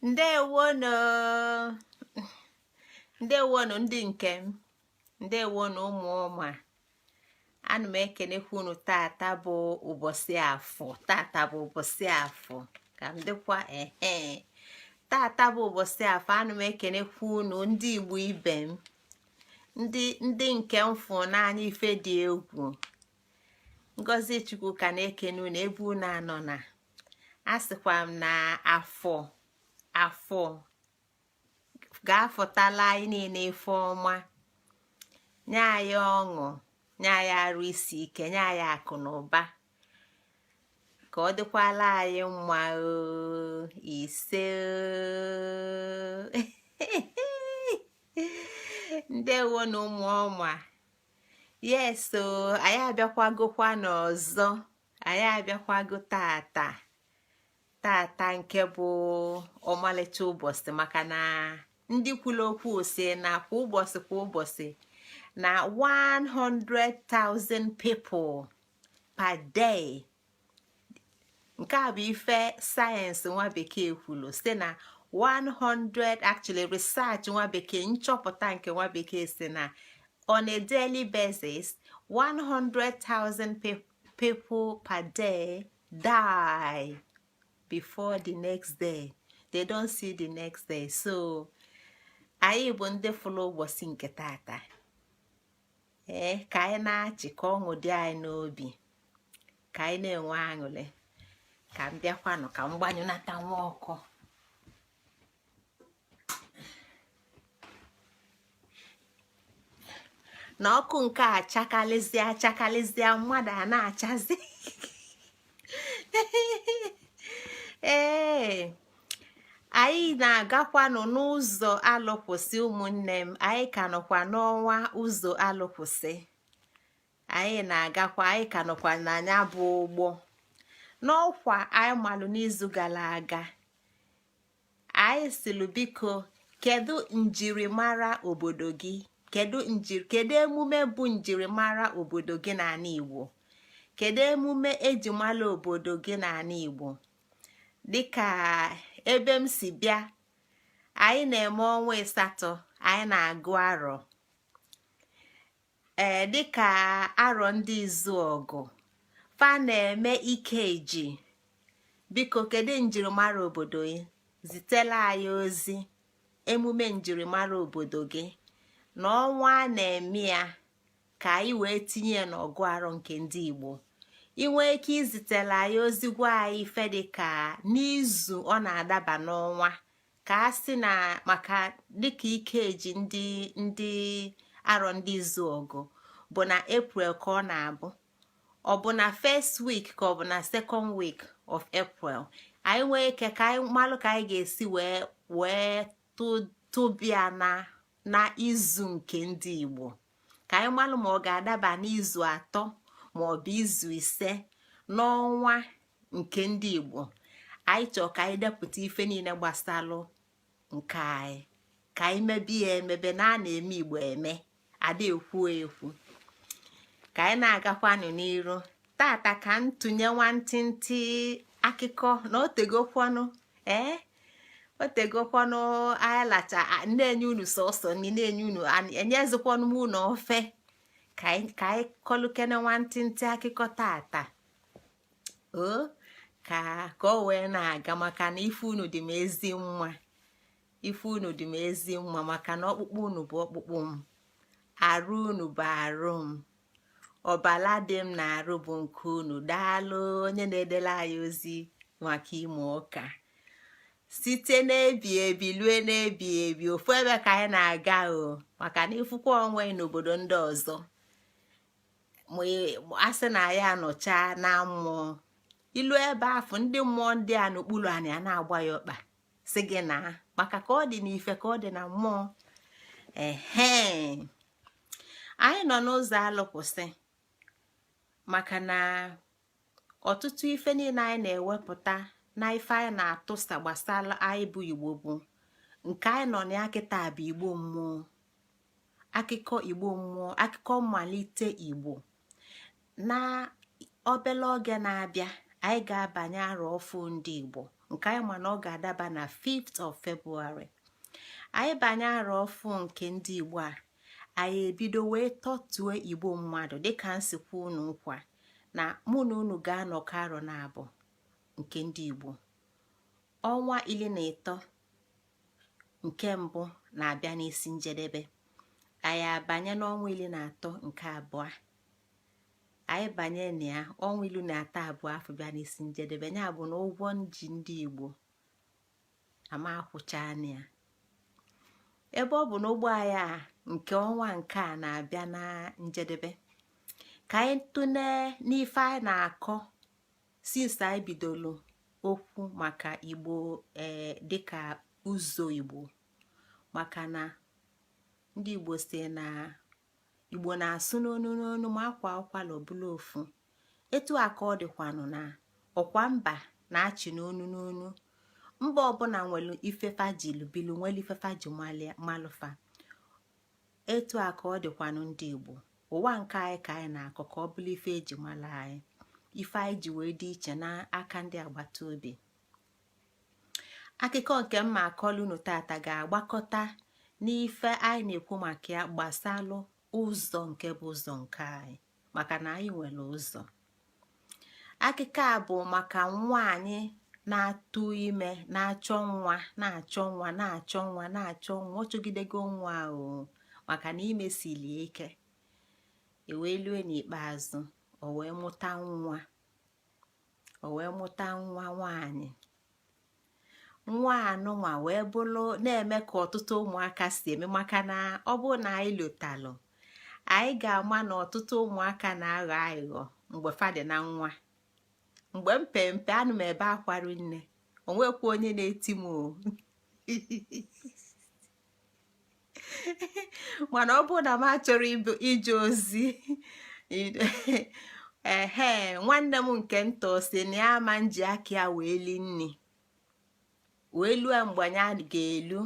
Ndewonu, ndewonu ndị nke m, ndewonu ụmụ ọma. Ana m ekenekwa unu. Tata bụ ụbọchị afọ, tata bụ ụbọchị afọ ka m dịkwa tata bụ ụbọchị afọ. Ana m ekenekwa unu ndị Igbo ibe m, ndị nke m fụ n'anya ife dị egwu. Ngozi Chukwu ka na-ekene unu ebe unu anọ na. Asịkwa m na afọ ga-afụtala anyị niile ife ọma, nye anyị ọṅụ, nye anyị arụ isi ike, nye anyị akụ na ụba, ka ọ dịkwala anyị mma. Ise ndewo na ụmụ ọma. Yes, anyị abịakwagokwa n'ọzọ. Anyị abịakwago tata nke bụ ọmalịcha ụbọchị, maka na ndị kwuru okwu si na kwa ụbọchị na 100,000 people per day. Nke a bụ ife sayensị nwa bekee kwuru, site na 100, actually research nwa bekee, nchọpụta nke nwa bekee si na on a daily basis 100,000 people per day die before the next day. They don't see the next day. So anyị bụ ndị fụlụ ụbọchị nke tata, ka anyị na-achị ka ọṅụ dị anyị n'obi, ka anyị na-enwe aṅụrị. Ka m bịakwanụ ka m gbanyụnata nwa ọkụ. Na ọkụ nke a achakalizia mmadụ a na-achazi anyị na-agakwanụ n'ụzọ alụkwụsị. Ụmụnne m, anyị ka nọkwa n'ọnwa ụzọ alụkwụsị. Anyị na-agakwa, anyị ka nọkwa n'anya bụ ụgbọ n'ọkwa anyị malụ n'izu gara aga. Anyị silu biko, kedu njirimara obodo gị? Kedu emume bụ njirimara obodo gị n'ala Igbo? Kedu emume eji mara obodo gị n'ala Igbo? Dịka ebe m si bịa, anyị na-eme ọnwa asatọ, anyị na-agụ arọ. Dịka arọ ndị Izuọgụ, fa na-eme Ikeji. Biko, kedu njirimara obodo gị? Zitela anyị ozi emume njirimara obodo gị na ọnwa a na-eme ya, ka anyị wee tinye ya n'ọgụ arọ nke ndị Igbo. Ị nwee ike izitela anyị ozi, gwa anyị ife dịka n'izu ọ na-adaba n'ọnwa, ka a sị na maka dịka Ikeji ndị arọ ndị Izuọgụ bụ na April ka ọ na-abụ, ọ bụ na first week ka ọ bụ na second week of April. Anyị nwee ike ka anyị malụ ka anyị ga-esi wee tụbịa na izu nke ndị Igbo, ka anyị malụ ma ọ ga-adaba n'izu atọ ma ọ bụ izu ise n'ọnwa nke ndị Igbo. Anyị chọọ ka anyị depụta ife niile gbasalụ nke anyị, ka anyị mebi ya emebe, na a na-eme Igbo eme, ada ekwu ekwu. Ka anyị na-agakwanụ n'iru tata, ka m tụnye nwantịntị akụkọ na otegokwanụ anyị lacha na-enye unu sọsọ nri, na-enye unu enyezikwanụ m unu ofe. Ka anyị kọlụkene nwantịntị akụkọ tata, ka o wee na-aga, maka na ife unu dị m ezi mma. Ife unu dị m ezi mma, maka na ọkpụkpụ unu bụ ọkpụkpụ m, arụ unu bụ arụ m, ọbala dị m na arụ bụ nke unu. Daalụ onye na-edela anyị ozi maka ime ụka. Site n'ebi ebi lue n'ebi ebi, ofu ebe ka anyị na-aga maka na ifukwa onwe n'obodo ndị ọzọ, a sị na ya anọcha na mmụọ. Ilu ebe afọ, ndị mmụọ ndị a n'okpuru anyị a na-agba ya ọkpa, si gị na maka ka ọ dị n'ife ka ọ dị na mmụọ. Anyị nọ n'ụzọ alụkwụsị, maka na ọtụtụ ife niile anyị na-ewepụta na ife anyị na-atụsa gbasara anyị bụ Igbo bụ nke anyị nọ na ya kịta bụ Igbo mmụọ, akụkọ Igbo mmụọ, akụkọ mmalite Igbo. Na obele oge na-abịa, anyị ga-abanye arọ ọfụ ndị Igbo, nke anyị ma na ọ ga-adaba na 5th of February. Anyị banye arọ ọfụ nke ndị Igbo a, anyị ebido wee tọtue Igbo mmadụ dịka nsikwa unu nkwa na mụ na unu ga-anọkọ arọ na abụ nke ndị Igbo. Ọnwa 13 nke mbụ na-abịa n'isi njedebe, anyị abanye n'ọnwa 13 nke abụọ, anyị banye na ya ọnwa 13 abụọ afọ bịa n'isi njedebe. Ya bụ na ụgwọ nji ndị Igbo ama akwụcha anya ya. Ebe ọ bụ na ụgbọ anyị nke ọnwa nke a na-abịa na njedebe, ka anyị tụne n'ife anyị na-akọ since anyị bidolu okwu maka Igbo dịka ụzọ Igbo, maka na ndị Igbo si na Igbo na-asụ n'onu n'onu ma akwa ụkwala ọbụla ofu. Etu a ka ọ dịkwanụ na ọkwa mba na-achị n'onu n'onu. Mba ọbụla nwere ifefa jilu bilu nwere ifefa ji malụfa. Etu a ka ọ dịkwanụ ndị Igbo. Ụwa nke anyị ka anyị na-akọ ka ọ bụla ife eji mala anyị, ife anyị ji wee dị iche n'aka ndị agbata obi. Akụkọ nke mma akọlụ unu tata ga-agbakọta n'ife anyị na-ekwu maka ya gbasalụ ụzọ nke bụ ụzọ nke anyị, maka na anyị nwere ụzọ. Akụkọ a bụ maka nwaanyị na-atụ ime, na-achọ nwa, na-achọ nwa, na-achọ nwa, na-achọ nwa. Ọ chọgidego nwa ahụ maka na ime siri ike. Ewee lue n'ikpeazụ o wee mụta nwa nwaanyị. Nwa anụnwa wee bụrụ na-eme ka ọtụtụ ụmụaka si eme, maka na ọ bụ na anyị lotalụ, anyị ga-ama na ọtụtụ ụmụaka na-aghọ aghụghọ mgbe fadị na nwa. Mgbe mpempe anụ m ebe akwarụ nne, onwekwa onye na-eti m mana ọ bụ na m achọrọ ije ozi nwanne m nke nta si na ya ama nji aka ya wee li nni, wee lue mgbe ya ga-elu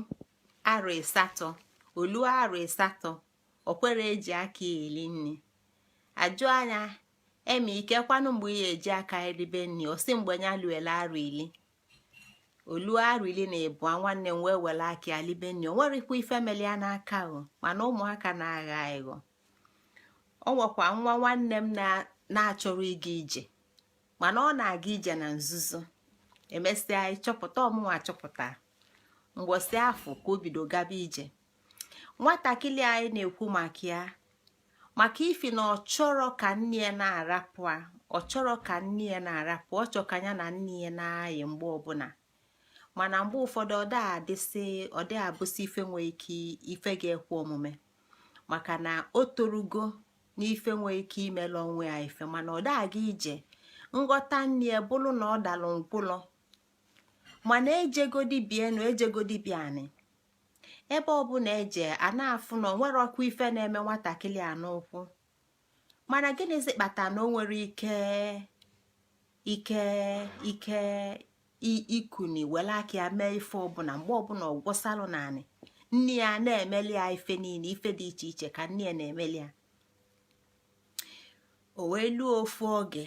arọ 8, olu arọ 8 o kwere eji aka eli nni. Ajụ anya eme ike kwanụ mgbe ya eji aka eribe nni, osi mgbe ya luele arọ 10, olu arọ 12 nwanne m wee wele aka ya libe nni. O nwerikwa ife meli ya n'aka ahụ, mana ụmụaka na-agha aghụghọ. O nwekwa nwa nwanne m na-achọrọ ịga ije, mana ọ na-aga ije na nzuzo. Emesịa anyị chọpụta, ọmụnwa chọpụta mgbosi afọ ka o bido gaba ije. Nwatakịrị anyị na-ekwu maka ya, maka ifi na ọ chọrọ ka nne ya na-arapụ ọ chọrọ ka nne ya na-arapụ, ọ chọrọ ka ya na nne ya na-ayị mgbe ọbụla. Mana mgbe ụfọdụ ọ dị abụsị ife nwee ike ife ga-ekwe omume, maka na o torugo n'ife nwee ike imela onwe ya ife, mana ọ daga ije. Nghọta nne ya bụrụ na ọ dalụ ngwụlọ, mana ejegodibianị ebe ọbụla eje a na-afụ na o nwere ọkwa ife na-eme nwatakịrị a n'ụkwụ. Mana gịnịzi kpata na o nwere ike ikuni wele aka ya mee ife ọbụla mgbe ọbụla ọ gwọsalụ naanị nne ya na-emeli ya ife niile, ife dị iche iche ka nne ya na-emeli ya. O wee luo ofu oge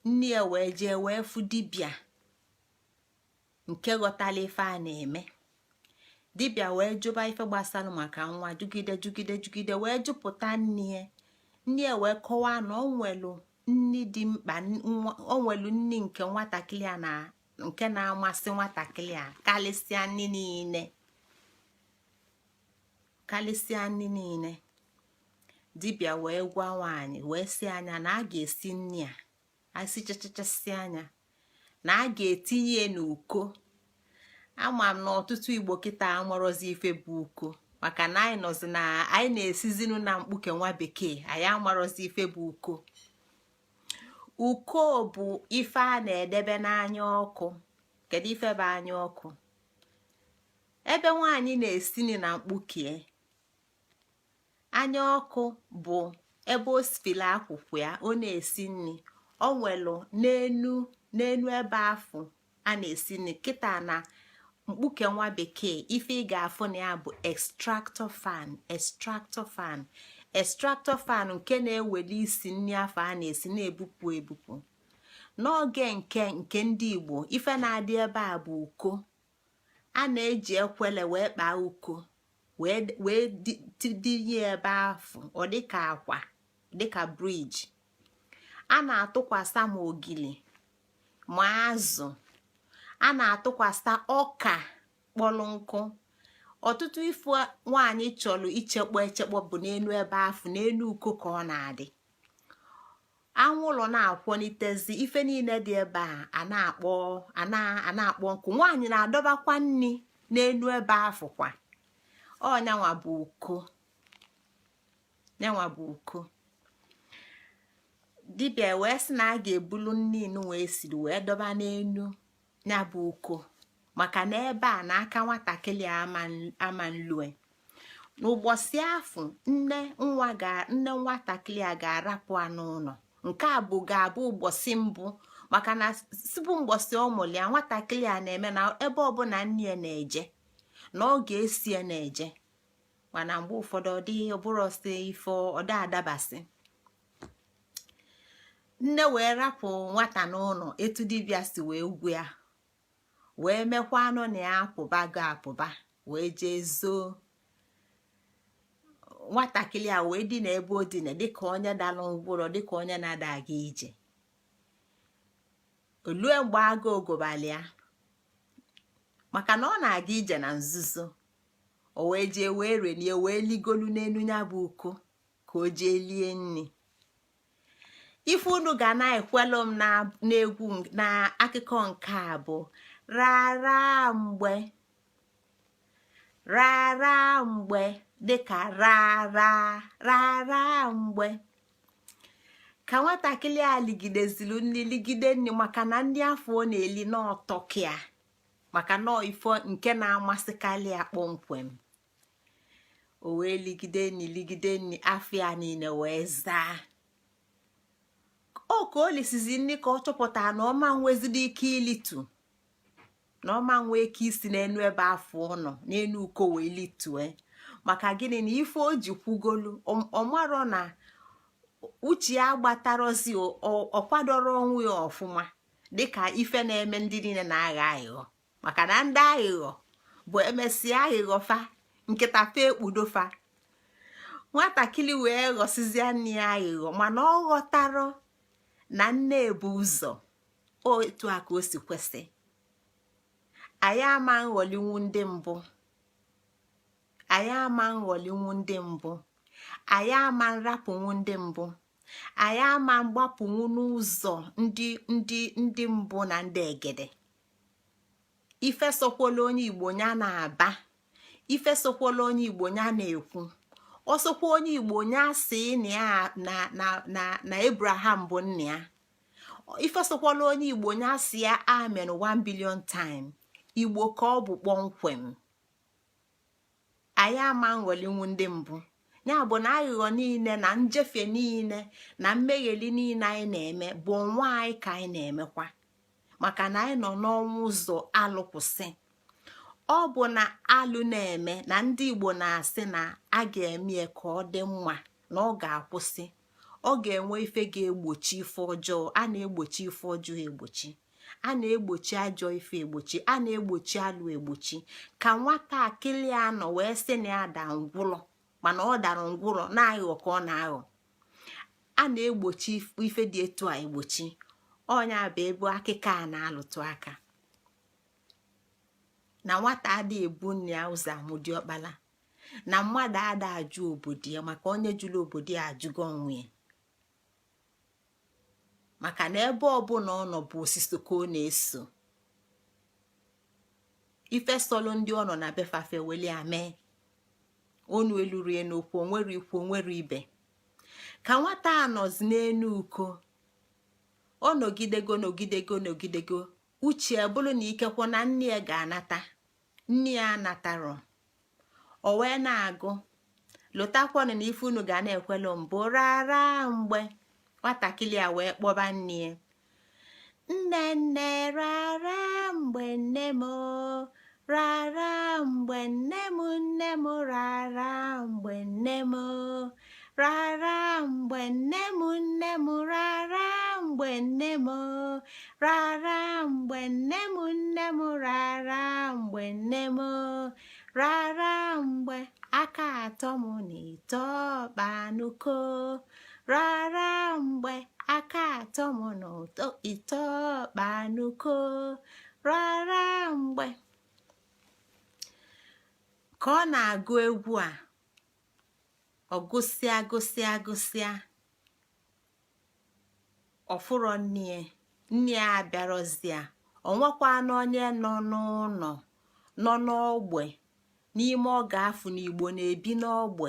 nne ya wee jee wee fụ dibịa nke ghọtala ife a na-eme. Dibịa wee jụba ife gbasalụ maka nwa, jugide wee jụpụta nne ya wee kọwaa na ọ nwelu nni dị mkpa, ọ nwelu nni nke nwatakịrị a na nke na-amasị nwatakịrị a karịsịa nni niile. Dibịa wee gwa nwaanyị wee si anya na a ga-esi nni a asị chachachasị anya, na a ga-etinye n'uko. Ama m na ọtụtụ Igbo kịta amarọzi ife bụ uko, maka na anyị nọzi na anyị na-esizinu na mkpuke nwa bekee, anyị amarọzi ife bụ uko. Uko bụ ife a na-edebe n'anya ọkụ. Kedu ife bụ anya ọkụ? Ebe nwaanyị na-esini na mkpuke, anya ọkụ bụ ebe o sifili akwụkwọ ya ọ na-esi nri. O nwelu n'enu ebe afọ a na-esi nri. Kịta na mkpuke nwa bekee ife ị ga-afụ na ya bụ extractor fan nke na-eweli isi nri afọ a na-esi na-ebupụ n'oge nke ndị Igbo ife na-adị ebe a bụ uko. A na-eji ekwele wee kpaa uko wee dinye ebe afụ ọ dịka akwa dịka briji. A na-atụkwasị ma ogili ma azụ, a na-atụkwasị ọka kpọrọ nkụ. Ọtụtụ ife nwaanyị chọrọ ichekpọ bụ n'elu ebe afụ, n'elu uko ka ọ na-adị. Anwụlọ na-akwọnitezi ife niile dị ebe a na-akpọ nkụ. Nwaanyị na-adọbakwa nni n'elu ebe afụ kwa. Nyanwa bụ uko. Nyanwa bụ uko. Dibịa wee sị na a ga-ebulu nni wee siri wee dọba n'elu ya bụ uko, maka na ebe a n'aka nwatakịrị ama nlue. N'ụbọchị afọ nne nwatakịrị a ga-arapụ anụ ụlọ. Nke a ga-abụ ụbọchị mbụ, maka na sibụ ụbọchị ọmụlụ ya nwatakịrị a na-eme na ebe ọbụla nne ya na-eje na ọ ga-esi ya na-eje, mana mgbe ụfọdụ ọ dịghị ọbụrụ ọsị ife ọda adabasị. Nne wee rapụ nwata n'ụlọ etu dibịa si wee gwu ya, wee mekwa anụ na ya apụba wee jee zoo. Nwatakịrị a wee dị n'ebe o dina dịka onye dalụ ngwụrọ, dịka onye na-ada aga ije. Olue mgbe aga ogobalị ya, maka na ọ na-aga ije na nzuzo, o wee jee wee renie wee ligolu n'elu ya bụ uko ka o jee lie nni. Ife unu ga na-ekwelu m n'egwu na akụkọ nke a bụ rara mgbe dịka rara mgbe. Ka nwatakịrị a ligidezili nni ligide nni, maka na ndị afọ ọ na-eli n'ọtọkịa, maka na ife nke na-amasịkarị ya kpọmkwem. O wee ligide nni afọ ya niile wee zaa. Ka o lisizi nni ka ọ chọpụtara na ọma nwezidi ike ilitu, na ọma nwee ike isi n'enu ebe afọ ụnọ n'enu uko wee litue. Maka gịnị? Na ife o ji kwugolu ọmarọ na uche ya gbatarozi, ọkwadoro onwe ya ọfụma, dịka ife na-eme ndị niile na-aghọ aghụghọ. Maka na ndị aghụghọ bụ emesịa aghụghọ fa nkịta fa ekpudofa. Nwatakịrị wee ghọsizie nne ya aghụghọ, mana ọ ghọtara na nne ebu ụzọ. Etu a ka o si kwesị. Anyị ama nghọlinwu ndị mbụ, anyị ama nghọlinwu ndị mbụ, anyị ama nrapụnwu ndị mbụ, anyị ama mgbapụnwu n'ụzọ ndị mbụ na ndị egede. Ife sokwala onye Igbo nya na-aba, ife sokwala onye Igbo nya na-ekwu. Ọsokwa onye Igbo nya si na Abraham bụ nna ya. Ife sokwala onye Igbo nya si ya amen 1 billion time. Igbo ka ọ bụ kpọmkwem. Anyị ama nghọlinwu ndị mbụ. Ya bụ na aghụghọ niile na njefe niile na mmegheli niile anyị na-eme bụ nwa anyị ka anyị na-emekwa, maka na anyị nọ n'ọnwa ụzọ alụkwụsị. Ọ bụ na alụ na-eme na ndị Igbo na-asị na a ga-eme ka ọ dị mma, na ọ ga-akwụsị. Ọ ga-enwe ife ga-egbochi ife ọjọọ. A na-egbochi ife ọjọọ egbochi, a na-egbochi ajọ ife egbochi, a na-egbochi alụ egbochi. Ka nwatakịrị a nọ wee sị na ya da ngwụlọ, mana ọ dara ngwụlọ na-aghọ ka ọ na-aghọ. A na-egbochi ife dị etu a egbochi. Ọnya bụ ebe akịka a na-alụtụ aka. Na nwata ada ebu nne ya ụzọ amụdị ọkpala, na mmadụ ada ajụ obodo ya, maka onye jụrụ obodo ya ajụgo onwe ya. Maka na ebe ọbụla ọ nọ bụ osisi ka ọ na-eso. Ife solo ndị ọ nọ na befafe weli ame. Onu elurie n'okwu, onwere ikwu, onwere ibe. Ka nwata anọzi n'enu uko, ọ nọgidego uche bụrụ na ikekwa na nne ya ga-anata. Nne ya anataro, o wee na-agụ lụtakwana na ife unu ga na-ekwelu mbụ rara mgbe. Nwatakịrị a wee kpọba nne ya, nne rara mgbe nne m, rara mgbe nne m, nne m rara mgbe nne m, rara mgbe nne m, nne m rara mgbe nne m, rara mgbe nne m rara mgbe nne m rara mgbe aka atọ m n'ite ọkpanuko rara mgbe aka atọ m n'ite ọkpanuko rara mgbe. Ka ọ na-agụ egwu a ọgụsịa ọfụrọ nne ya abịarọzia onwekwana onye nọ n'ụlọ nọ n'ogbe n'ime ọ ga-afụ n'Igbo na-ebi n'ogbe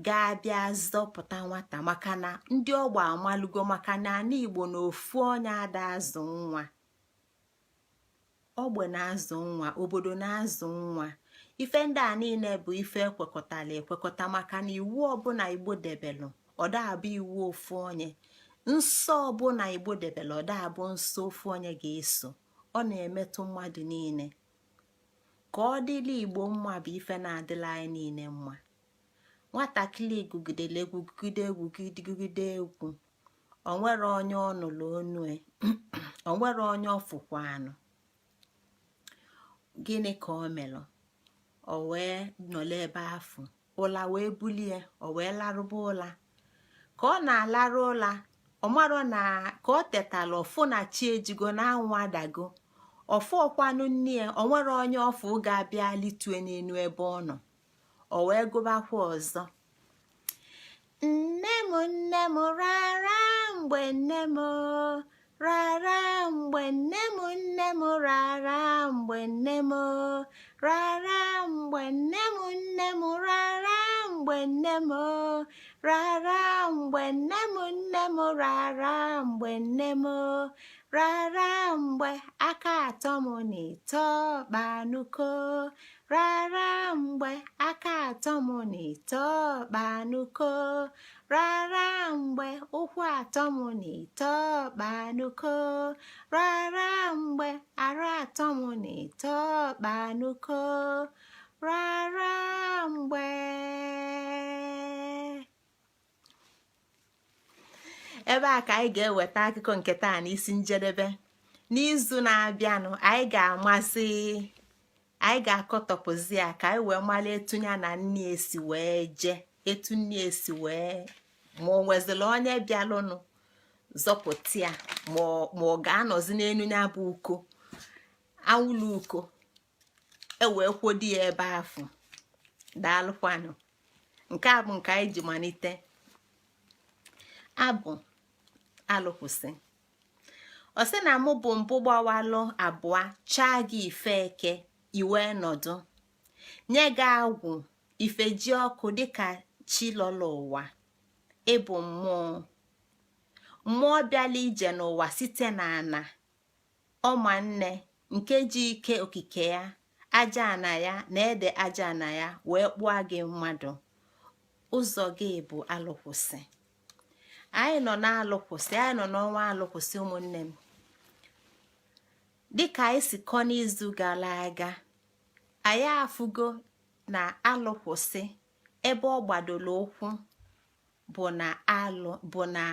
ga-abịa zọpụta nwata maka na ndị ogbe amalụgo maka na ana Igbo na ofu onye ada azụ nwa. Ogbe na-azụ nwa, obodo na-azụ nwa. Ife ndị a niile bụ ife ekwekọta maka na iwu ọbụla Igbo debelụ ọda abụ iwu ofu onye. Nsọ ọbụla Igbo debelụ ọda abụ nsọ ofu onye ga-eso. Ọ na-emetụ mmadụ niile. Ka ọ dịla Igbo mma bụ ife na-adịla anyị niile mma. Nwatakịrị gụgidere egwugide egwu onwere onye ọnụlụ onu onwere onye ọfụkwanụ. Gịnị ka o melụ? O wee nọrọ ebe afọ ụla wee bulie o wee larụba ụla. Ka ọ na-alarụ ụla ọ marọ na ka o tetala ọfụ na chi ejigo na anwụ adago ọfụ ọkwanụ nne ya onwere onye ọfụ ga-abịa litue n'enu ebe ọ nọ. O wee gụbakwa ọzọ, nne m rara mgbe nne m rara mgbe nne m rara mgbe nne m rara mgbe nne m rara mgbe nne m rara mgbe nne m rara mgbe nne m rara mgbe aka atọ m n'ite ọkpanuko rara mgbe aka atọ m n'ite ọkpanuko rara mgbe ụkwụ atọ m n'ite ọkpanuko rara mgbe arụ atọ m n'ite ọkpanuko rara mgbe. Ebe a ka anyị ga-eweta akụkọ nke taa n'isi njedebe. N'izu na-abịanụ anyị ga-akọtọpụzi ya ka anyị wee mara etu ya na nne esi wee jee etu nne esi wee ma o nwezila onye bịalụnụ zọpụta ya ma ọ ga-anọzi n'elu ya bụ uko anwụlụ uko ewee kwodi ya ebe afọ. Daalụkwanụ. Nke a bụ nke anyị ji malite. Abụ alụkwụsị. Ọ sị na mụ bụ mbụ gbawalụ abụọ chaa gị ife eke iwe nọdụ nye gị agwụ ife ji ọkụ dịka chi lọlọ ụwa. Ịbụ mmụọ bịala ije n'ụwa site n'ana ọma nne nke ji ike okike ya aja ana ya na ede aja ana ya wee kpụọ gị mmadụ. Ụzọ gị bụ alụkwụsị. Anyị nọ n'alụkwụsị, anyị nọ n'ọnwa alụkwụsị ụmụnne m. Dịka anyị si kọ n'izu gara aga anyị afụgo na alụkwụsị ebe ọ gbadoro ụkwụ bụ na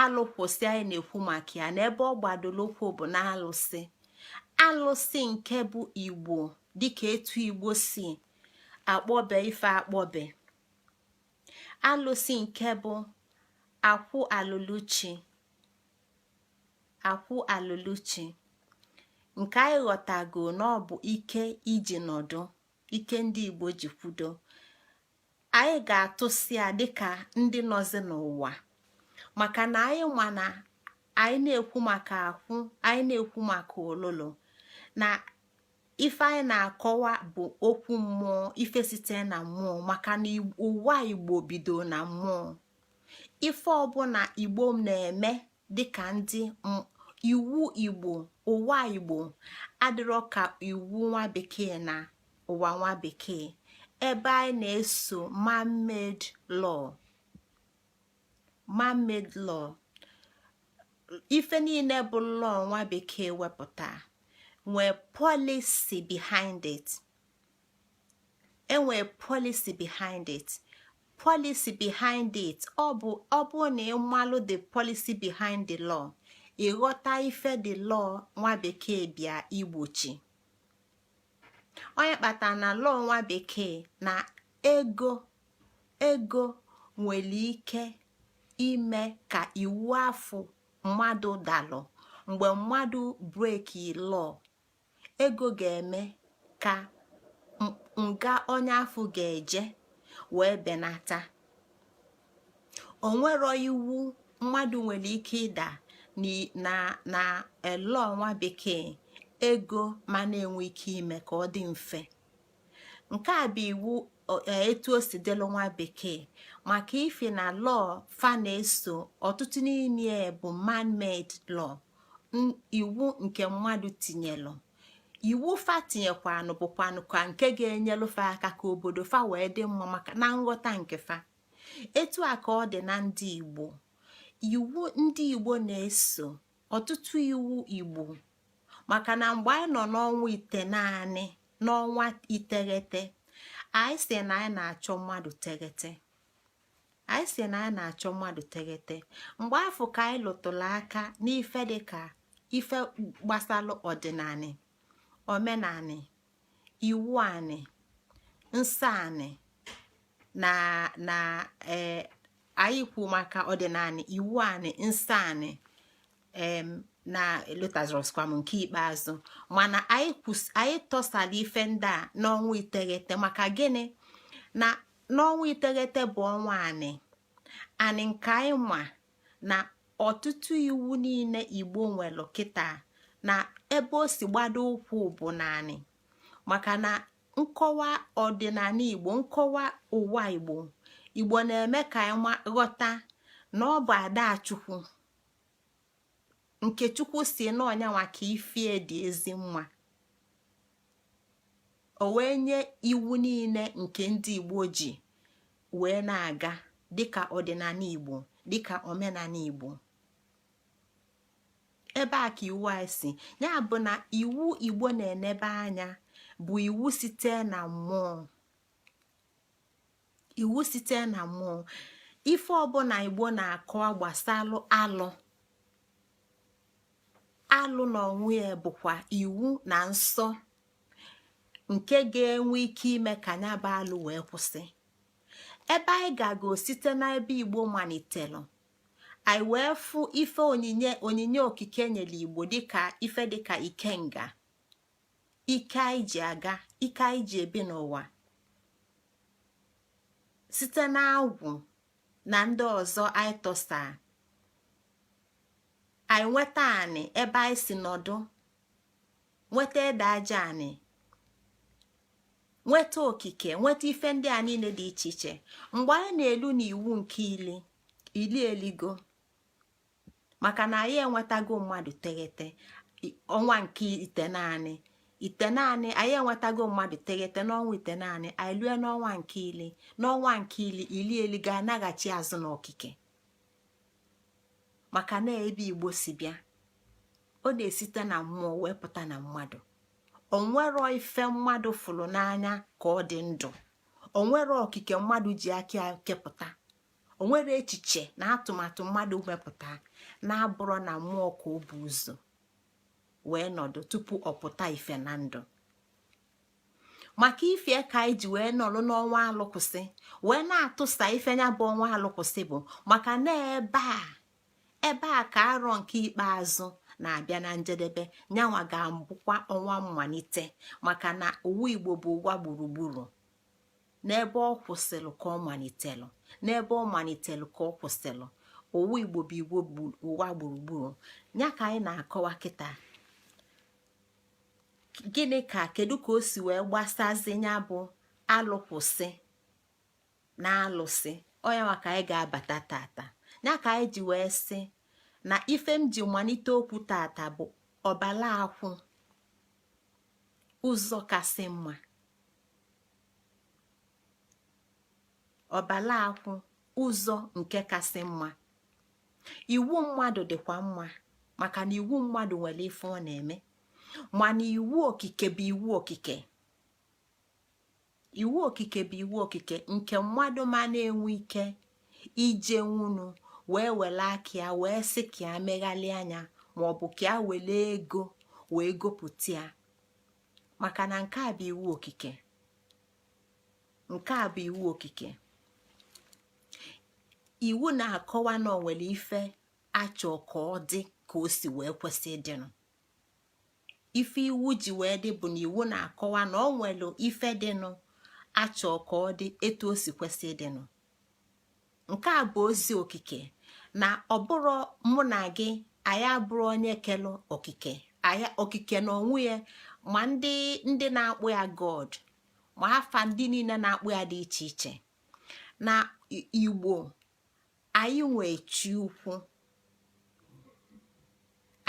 alụkwụsị anyị na-ekwu maka ya na ebe ọ gbadoro ụkwụ bụ na alụsị nke bụ Igbo dịka etu Igbo si akpọbe ife akpọbe. Alụsị nke bụ akwụ alụluchi nke anyị ghọtago na ọ bụ ike iji nọdụ, ike ndị Igbo ji kwudo. Anyị ga-atụsi ya dịka ndị nọzi n'ụwa maka na anyị ma na anyị na-ekwu maka akwụ, anyị na-ekwu maka ololo na ife anyị na-akọwa bụ okwu mmụọ, ife site na mmụọ maka na ụwa Igbo bido na mmụọ. Ife ọbụla Igbo na-eme dịka ndị iwu Igbo, ụwa Igbo adịrọ ka iwu nwa bekee na ụwa nwa bekee ebe anyị na-eso man-made law. Ife niile bụ law nwa bekee wepụta nwee policy behind it. Enwee policy behind it. Policy behind it ọ bụ na ịmalụ the policy behind the law ịghọta ife dị lọọ nwa bekee bịa igbochi. Onye kpatara na lọọ nwa bekee na ego nwere ike ime ka iwu afọ mmadụ dalụ. Mgbe mmadụ breki lọọ, ego ga-eme ka nga onye afọ ga-eje wee benata. Onwero iwu mmadụ nwere ike ịda na lọọ nwa bekee ego ma na-enwe ike ime ka ọ dị mfe. Nke a bụ iwu etu o si dịlụ nwa bekee, maka ife na lọọ fa na-eso ọtụtụ n'ime bụ man-made law, iwu nke mmadụ tinyelụ. Iwu fa tinyekwanụ bụkwanụ ka nke ga-enyelụ fa aka ka obodo fa wee dị mma maka na nghọta nke fa. Etu a ka ọ dị na ndị Igbo. Iwu ndị Igbo na-eso ọtụtụ iwu Igbo, maka na mgbe anyị nọ n'ọnwa itenaanị n'ọnwa iteghete, anyị si na anyị na-achọ mmadụ teghete. Mgbe afọ ka anyị lụtụrụ aka n'ife dịka ife gbasalụ ọdịnanị, omenanị, iwu anị, nsọ anị na anyị kwu maka ọdịnanị, iwu anị, nsọ anị na lụtazọskwam nke ikpeazụ. Mana anyị tọsara ife ndị a n'ọnwa iteghete. Maka gịnị? Na n'ọnwa iteghete bụ ọnwa anị nke anyị ma na ọtụtụ iwu niile Igbo nwere kịta na ebe o si gbado ụkwụ bụ naanị. Maka na nkọwa ọdịnala Igbo, nkọwa ụwa Igbo na-eme ka anyị ghọta na ọ bụ Adachukwu nke Chukwu si n'ọnyanwa ka ifie dị ezi mma. O wee nye iwu niile nke ndị Igbo ji wee na-aga dịka ọdịnala Igbo, dịka omenala Igbo. Ebe a ka iwu anyị si. Ya bụ na iwu Igbo na-enebe anya bụ iwu site na mmụọ. Iwu site na mmụọ. Ife ọbụla Igbo na-akọwa gbasalụ alụ na onwe ya bụkwa iwu na nsọ nke ga-enwe ike ime ka nya bụ alụ wee kwụsị. Ebe anyị ga-aga site n'ebe Igbo malitelu, anyị wee fụ ife onyinye okike nyere Igbo dịka ife dịka ikenga, ike anyị ji aga, ike anyị ji ebi n'ụwa, site n'agwụ na ndị ọzọ anyị tọsa. Anyị nweta anị ebe anyị si nọdụ, nweta ede aja anị, nweta okike, nweta ife ndị a niile dị iche iche. Mgbe anyị na-elu n'iwu nke ili eligo, maka na anyị enwetago mmadụ teghete ọnwa nke itenaanị anyị enwetago mmadụ teghete n'ọnwa itenaanị. Anyị lue n'ọnwa nke ili eligo anaghachi azụ n'okike. Maka na ebe Igbo si bịa, ọ na-esite na mmụọ wee pụta na mmadụ. Onwero ife mmadụ fụrụ n'anya ka ọ dị ndụ. Onwero okike mmadụ ji aka kepụta. Onwere echiche na atụmatụ mmadụ mepụta na-abụrụ na mmụọ ka ọ bụ ụzọ wee nọdụ tupu ọ pụta ife na ndụ. Maka ife ka anyị ji wee nọrọ n'ọnwa alụkwụsị wee na-atụsa ife nya bụ ọnwa alụkwụsị bụ maka na ebe a ka arọ nke ikpeazụ na-abịa na njedebe. Nyanwa ga-abụkwa ọnwa mmalite, maka na ụwa Igbo bụ ụwa gburugburu. N'ebe ọ kwụsịrị ka ọ malitelụ, n'ebe ọ malitelụ ka ọ kwụsịrị. Ụwa Igbo bụ Igbo bụ ụwa gburugburu. Ya ka anyị na-akọwa kịta. Gịnị kedu ka o si wee gbasazi ya bụ alụkwụsị na alụsị? Onye nwa ka anyị ga-abata tata. Ya ka anyị ji wee sị na ife m ji malite okwu tata bụ ọbala akwụ, ụzọ kasị mma. Ọbala akwụ, ụzọ nke kasị mma. Iwu mmadụ dịkwa mma, maka na iwu mmadụ nwere ife ọ na-eme. Mana iwu okike bụ iwu okike. Iwu okike bụ iwu okike nke mmadụ ma na-enwe ike ije nwunu wee were aka ya wee sị ka ya meghalị anya maọbụ ka a wele ego wee gopụta ya, maka na nke a bụ iwu okike. nke a bụ iwu okike. Iwu na-akọwa na o nwere ife achọ ka ọ dị ka o si wee kwesị ịdịnụ. Ife iwu ji wee dị bụ na iwu na-akọwa na o nwere ife dịnụ achọ ka ọ dị etu o si kwesị ịdịnụ. Nke a bụ ozi okike, na ọ bụrụ mụ na gị anyị abụrụ onye kelụ okike. Okike na onwe ya, ma ndị na-akpụ ya God, ma afa ndị niile na-akpụ ya dị iche iche. Na Igbo anyị nwee chi ukwu,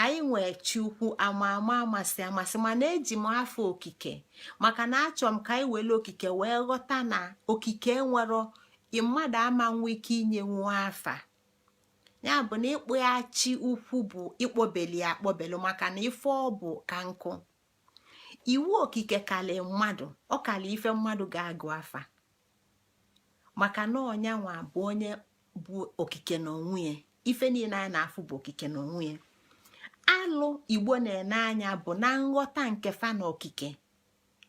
anyị nwee chi ukwu ama amasị amasị, mana eji m afọ okike maka na achọ m ka anyị were okike wee ghọta na okike nwere mmadụ ama nwe ike inye nwa afa. Ya bụ na ịkpụ ya chi ukwu bụ ịkpọbeli ya akpọbelu, maka na ife ọ bụ ka nkụ. Iwu okike kali mmadụ, ọ kali ife mmadụ ga-agụ afa, maka na ọnyanwa bụ onye bụ okike na onwe ya. Ife niile anyị na-afụ bụ okike na onwe ya. Alụ Igbo na-ene anya bụ na nghọta nke fa na okike.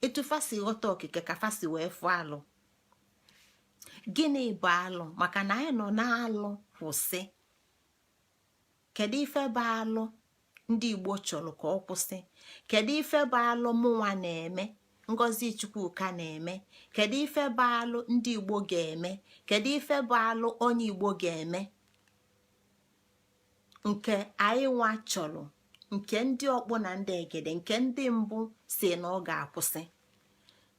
Etu fa si ghọta okike ka fa si wee fụ alụ. Gịnị bụ alụ? Maka na anyị nọ n'alụ kwụsị. Kedu ife bụ alụ ndị Igbo chọrọ ka ọ kwụsị? Kedu ife bụ alụ mụnwa na-eme, Ngozi Chukwuka na-eme? Kedu ife bụ alụ ndị Igbo ga-eme? Kedu ife bụ alụ onye Igbo ga-eme? Nke anyị nwa chọrọ, nke ndị ọkpụ na ndị egede, nke ndị mbụ si na ọ ga-akwụsị.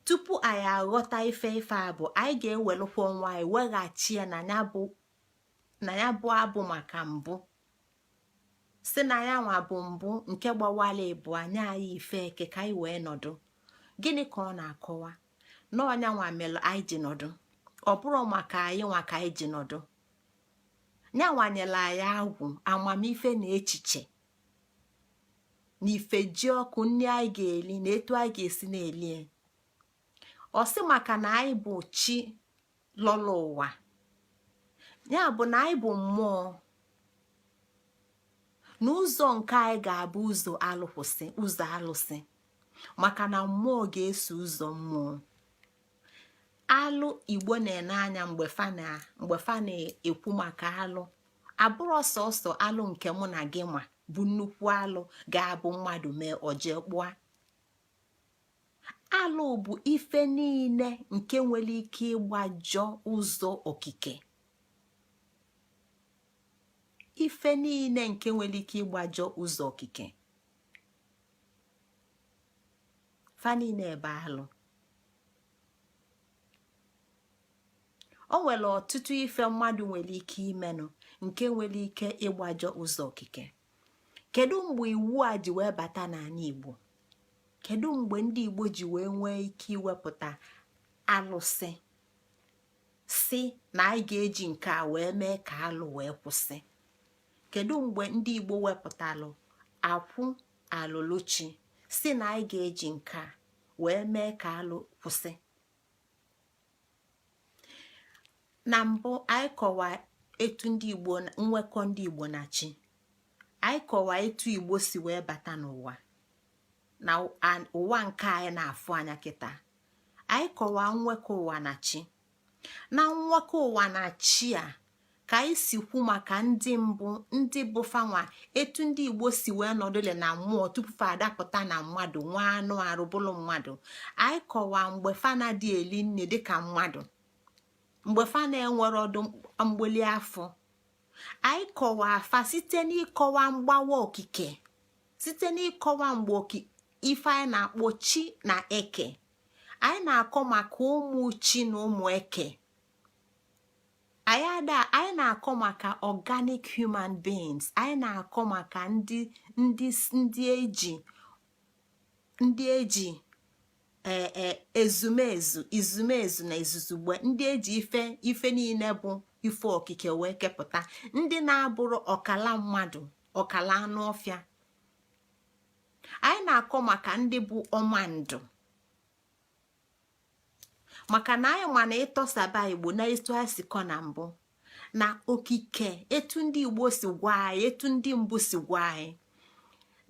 Tupu anyị aghọta ife a bụ, anyị ga-ewelụkwa onwe anyị weghachi ya na ya bụ abụ maka mbụ, si na ya nwa bụ mbụ nke gbawala ebu anya anyị ife eke ka anyị wee nọdụ. Gịnị ka ọ na-akọwa? Na ọnya nwa melụ anyị ji nọdụ, ọ bụrụ maka anyị nwa ka anyị ji nọdụ. Nyawanyela anyị agwụ amamife na echiche na ife ji ọkụ nri anyị ga-eli na etu anyị ga-esi na-eli. Ọ sị maka na anyị bụ chi lọlọ ụwa, ya bụ na anyị bụ mmụọ, na ụzọ nke anyị ga-abụ ụzọ alụkwụsị, ụzọ alụsị, maka na mmụọ ga-eso ụzọ mmụọ. Alụ Igbo na-ene anya mgbe fa na-ekwu maka alụ, abụrụ sọsọ alụ nke mụ na gị ma bụ nnukwu alụ ga-abụ mmadụ mee oje kpụa. Alụ bụ ife niile nke nwere ike ịgbajọ ụzọ okike. Ife niile nke nwere ike ịgbajọ ụzọ okike, fa niile ebe alụ. O nwere ọtụtụ ife mmadụ nwere ike imenụ nke nwere ike ịgbajọ ụzọ okike. Kedu mgbe iwu a ji wee bata n'ala Igbo? Kedu mgbe ndị Igbo ji wee nwee ike iwepụta alụsị, si na anyị ga-eji nke a wee mee ka alụ wee kwụsị? Kedu mgbe ndị Igbo wepụtalụ akwụ alụlụchi, si na anyị ga-eji nke a wee mee ka alụ kwụsị? Na mbụ anyị kọwa etu ndị Igbo, nwekọ ndị Igbo na chi. Anyị kọwa etu Igbo si wee bata n'ụwa, na ụwa nke anyị na-afụ anya kịta. Anyị kọwa nwekọ ụwa na chi. Na nwekọ ụwa na chi a ka anyị si kwu maka ndị mbụ, ndị bụ fanwa, etu ndị Igbo si wee nọdụle na mmụọ tupu fa adapụta na mmadụ, nwa anụ arụ bụlụ mmadụ. Anyị kọwa mgbe fa na-adị eli nne dịka mmadụ, mgbe fa na-enwere ọdụ mgbeli afọ. Anyị kọwa afa site n'ịkọwa mgbawa okike, site n'ịkọwa mgbe ife anyị na-akpọ chi na eke. Anyị na-akọ maka ụmụ chi na ụmụ eke. Anyị na-akọ maka organic human beings. Anyị na-akọ maka ndị eji izumezu na izuzugbe, ndị eji ife niile bụ ife okike wee kepụta, ndị na-abụrụ ọkala mmadụ, ọkala anụ ọfịa. Anyị na-akọ maka ndị bụ ọma ndụ, maka na anyị ma na ịtọsaba Igbo na etu anyị si kọ na mbụ, na okike etu ndị Igbo si gwa anyị, etu ndị mbụ si gwa anyị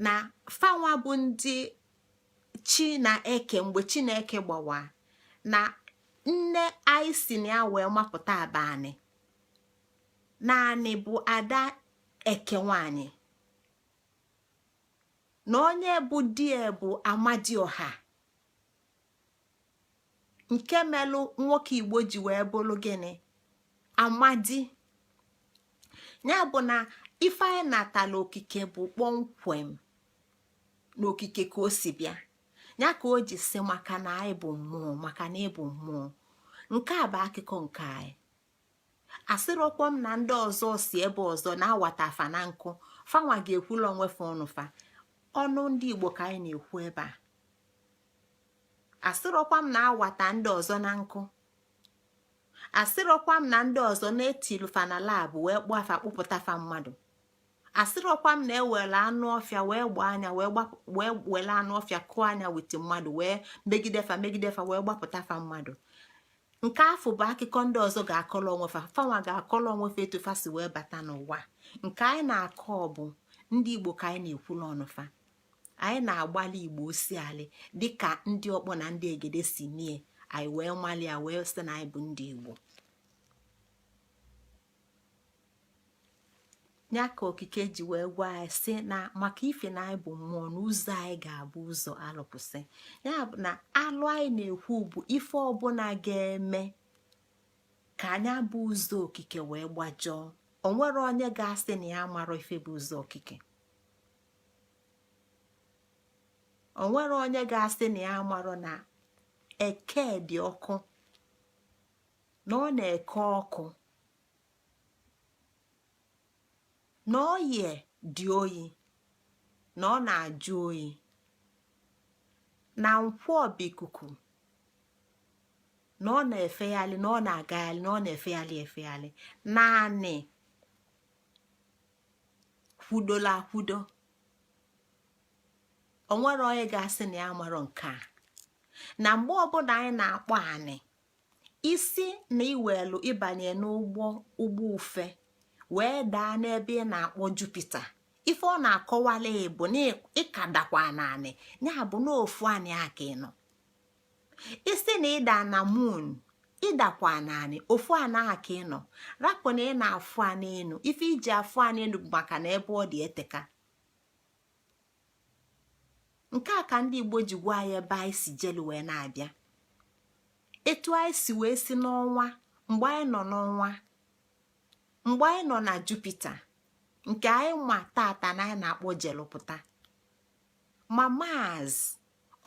na fanwa bụ ndị chi na eke mgbe Chineke gbawa na nne anyị si na ya wee mapụta abanị naanị bụ ada eke nwanyị na onye bụ di bụ Amadioha nke melụ nwoke Igbo ji wee bụrụ gịnị amadi. Ya bụ na ife anyị natala okike bụ kpọmkwem n'okike ka o si bịa, ya ka o ji si maka na anyị bụ mmụọ, maka na ịbụ mmụọ. Nke a bụ akụkọ nke anyị. Asịrọkwa m na ndị ọzọ si ebe ọzọ na-awata afa na nkụ fanwa ga-ekwula onwefe ọnụfa. Ọnụ ndị Igbo ka anyị na-ekwu ebe a. Asịrọkwa m na-awata ndị ọzọ na nkụ. Asịrọkwa m na ndị ọzọ na-etilufa na labụ wee kpụọ afa kpụpụta fa mmadụ. Asịrọkwa m na-ewere anụ ọfịa wee gbaa anya wee were anụ ọfịa kụọ anya witi mmadụ wee megidefa wee gbapụta fa mmadụ. Nke afọ bụ akụkọ ndị ọzọ ga-akọrọ onwefa, fanwa ga-akọrọ onwefa etu fa si wee bata n'ụwa. Nke anyị na-akọ bụ ndị Igbo ka anyị na-ekwulu ọnụfa. Anyị na-agbalị Igbo osialị dịka ndị ọkpọ na ndị egede si mie, anyị wee malia wee sị na anyị bụ ndị Igbo. Ya ka okike ji wee gwa anyị sị na maka ife na anyị bụ mmụọ na ụzọ anyị ga-abụ ụzọ alụpụsị. Ya bụ na alụ anyị na-ekwu bụ ife ọbụla ga-eme ka anya bụ ụzọ okike wee gbajọọ. O nwere onye ga-asị na ya mara ife bụ ụzọ okike. O nwere onye ga-asị na ya mara na eke dị ọkụ, na ọ na-eke ọkụ, na oye dị oyi, na ọ na-ajụ oyi, na nkwọ bụ ikuku, na ọ na-efegharị, na ọ na-agagharị, na ọ na-efegharị naanị kwudola akwudo. O nwere onye ga-asị na ya mara nke a. Na mgbe ọbụla anyị na-akpọ anị isi na iwelu ịbanye n'ụgbọ ufe wee daa n'ebe ị na-akpọ Jupiter, ife ọ na-akọwala bụ na ịkadakwa naanị, ya bụ n'ofu anị aka ịnọ. Isi na ịda na moon ịdakwa naanị ofu anị aka ịnọ. Rapụ na ị na-afụ anị enu, ife iji afụ anị enu bụ maka na ebe ọ dị eteka. Nke a ka ndị Igbo ji gwa anyị ebe anyị si jelu wee na-abịa, etu anyị si wee si n'ọnwa mgbe anyị nọ n'ọnwa, mgbe anyị nọ na Jupiter nke anyị ma tata na anyị na-akpọ jelụpụta. Ma Mars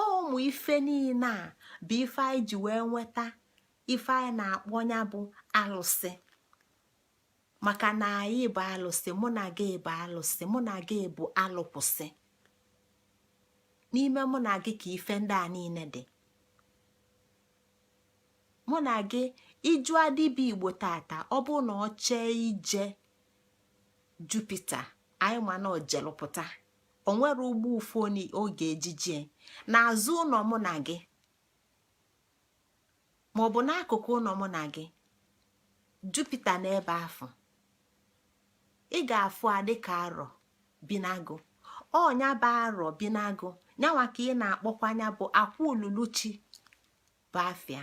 ụmụ ife niile a bụ ife anyị ji wee nweta ife anyị na-akpọ ya bụ alụsị, maka na anyị bụ alụsị. Mụ na gị bụ alụsị, mụ na gị bụ alụpụsị. N'ime mụ na gị ka ife ndị a niile dị. Mụ na gị iju adịbịa Igbo tata, ọ bụ na ọ chee ije Jupiter anyị ma na ojelụpụta, o nwere ugbo ụfụ oge ejijie n'azụ ụlọ mụ na gị maọbụ n'akụkụ ụlọ mụ na gị. Jupiter n'ebe afọ ị ga-afụ adịka arọ binago, ọnya bụ arọ binago, nyanwa ka ị na-akpọkwa anya bụ akwa ululuchi bụ afịa.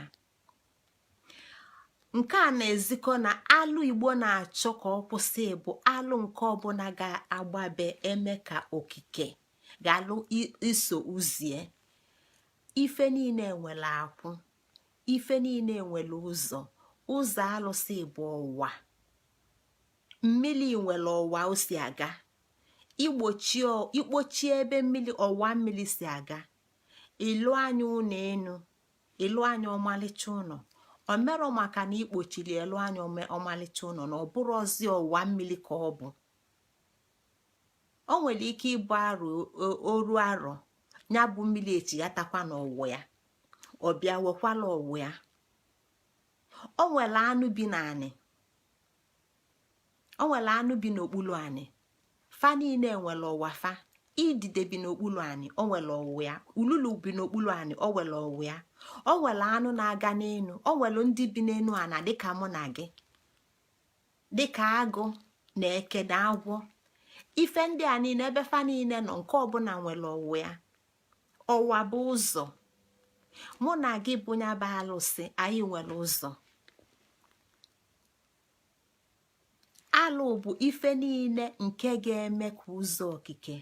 Nke a na-ezikọ na alụ Igbo na-achọ ka ọ kwụsị bụ alụ nke ọbụla ga-agbabe eme ka okike ga-alụ iso uzie. Ife niile nwere akwụ, ife niile nwere ụzọ alụsị bụ ọwa. Mmiri nwere ọwa o si aga, ikpochie ebe mmiri ọwa mmiri si aga, ịlụ anya ụlọ enu, ịlụ anya ọmalịcha ụlọ. O merọ maka na ikpochiri elu anya ọmalịcha ụlọ na ọ bụrụ ozi ọwa mmiri ka ọ bụ. O nwere ike ịbụ oru arọ ya bụ mmiri echigatakwa n'ọwụ ya, ọ bịa wekwala ọwụ ya. O nwere anụ bi n'anị, o nwere anụ bi n'okpuru anị, fa niile nwere ọwa fa. Idide bi n'okpuru anị, o nwere ọwụ ya. Ululu bi n'okpuru anị, o nwere ọwụ ya. O nwere anụ na-aga n'enu, o nwere ndị bi n'enu ana dịka mụ na gị, dịka agụ na eke na agwọ. ife ndị a niile ebe fa niile nọ nke ọbụla nwere ọwụ ya. Ọwa bụ ụzọ. Mụ na gị bụ nya bụ alụsị, anyị nwere ụzọ. Alụ bụ ife niile nke ga-eme ka ụzọ okike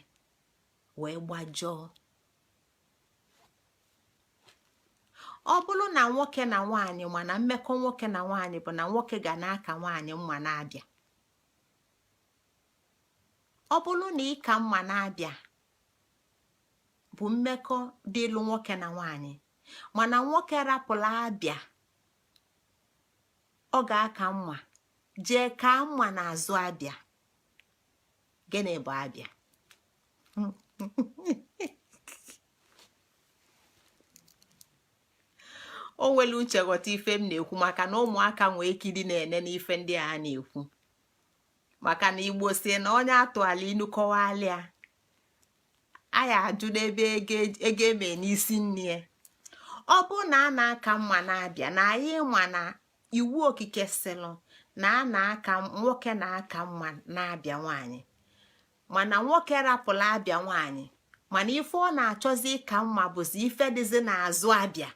wee gbajọọ. Ọ bụrụ na nwoke na nwaanyị mana mmekọ nwoke na nwaanyị bụ na nwoke ga na-aka nwaanyị mma na-abịa. Ọ bụrụ na ịka mma na-abịa bụ mmekọ dịlụ nwoke na nwaanyị, mana nwoke rapụla abịa, ọ ga-aka mma jee ka mma n'azụ abịa. Gịnị bụ abịa? O nwere uche ghọta ife m na-ekwu, maka na ụmụaka nwee ike ịdị na-ene n'ife ndị a na-ekwu, maka na Igbo si na onye atụala inu kọwalịa anyị ajụ n'ebe ego eme n'isi nne. Ọ bụ na a na-aka mma na-abịa, na anyị ma na iwu okike sịlụ na a na-aka nwoke na-aka mma na-abịa nwaanyị, mana nwoke rapụla abịa nwaanyị, mana ife ọ na-achọzi ịka mma bụzi ife dịzi n'azụ abịa.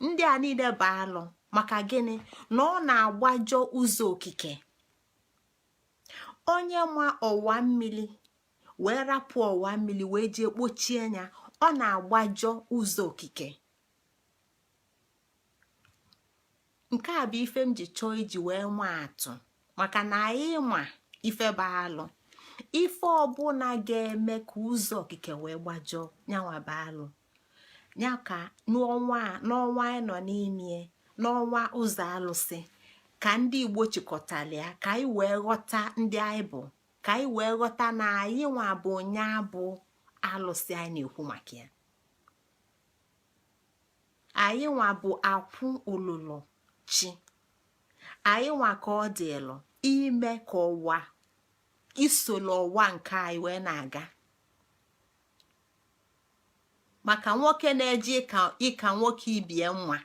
Ndị a niile bụ alụ. Maka gịnị? Na ọ na-agbajọ ụzọ okike. Onye ma ọwa mmiri wee rapụ ọwa mmiri wee jee kpochie ya, ọ na-agbajọ ụzọ okike. Nke a bụ ife m ji chọọ iji wee nwa atụ, maka na anyị ma ife bụ alụ. Ife ọbụla ga-eme ka ụzọ okike wee gbajọọ, nyanwa bụ alụ. Ya ka n'ọnwa anyị nọ n'ime, n'ọnwa ụzọ alụsị, ka ndị Igbo chịkọtara ya, ka anyị wee ghọta ndị anyị bụ, ka anyị wee ghọta na anyị nwa bụ onye bụ alụsị anyị na-ekwu maka ya. Anyị nwa bụ akwụ olulu chi. Anyị nwa ka ọ dịlụ ime ka ọwa isolo ọwa nke anyị wee na-aga. Maka nwoke na-eji ịka nwoke ibie nwa,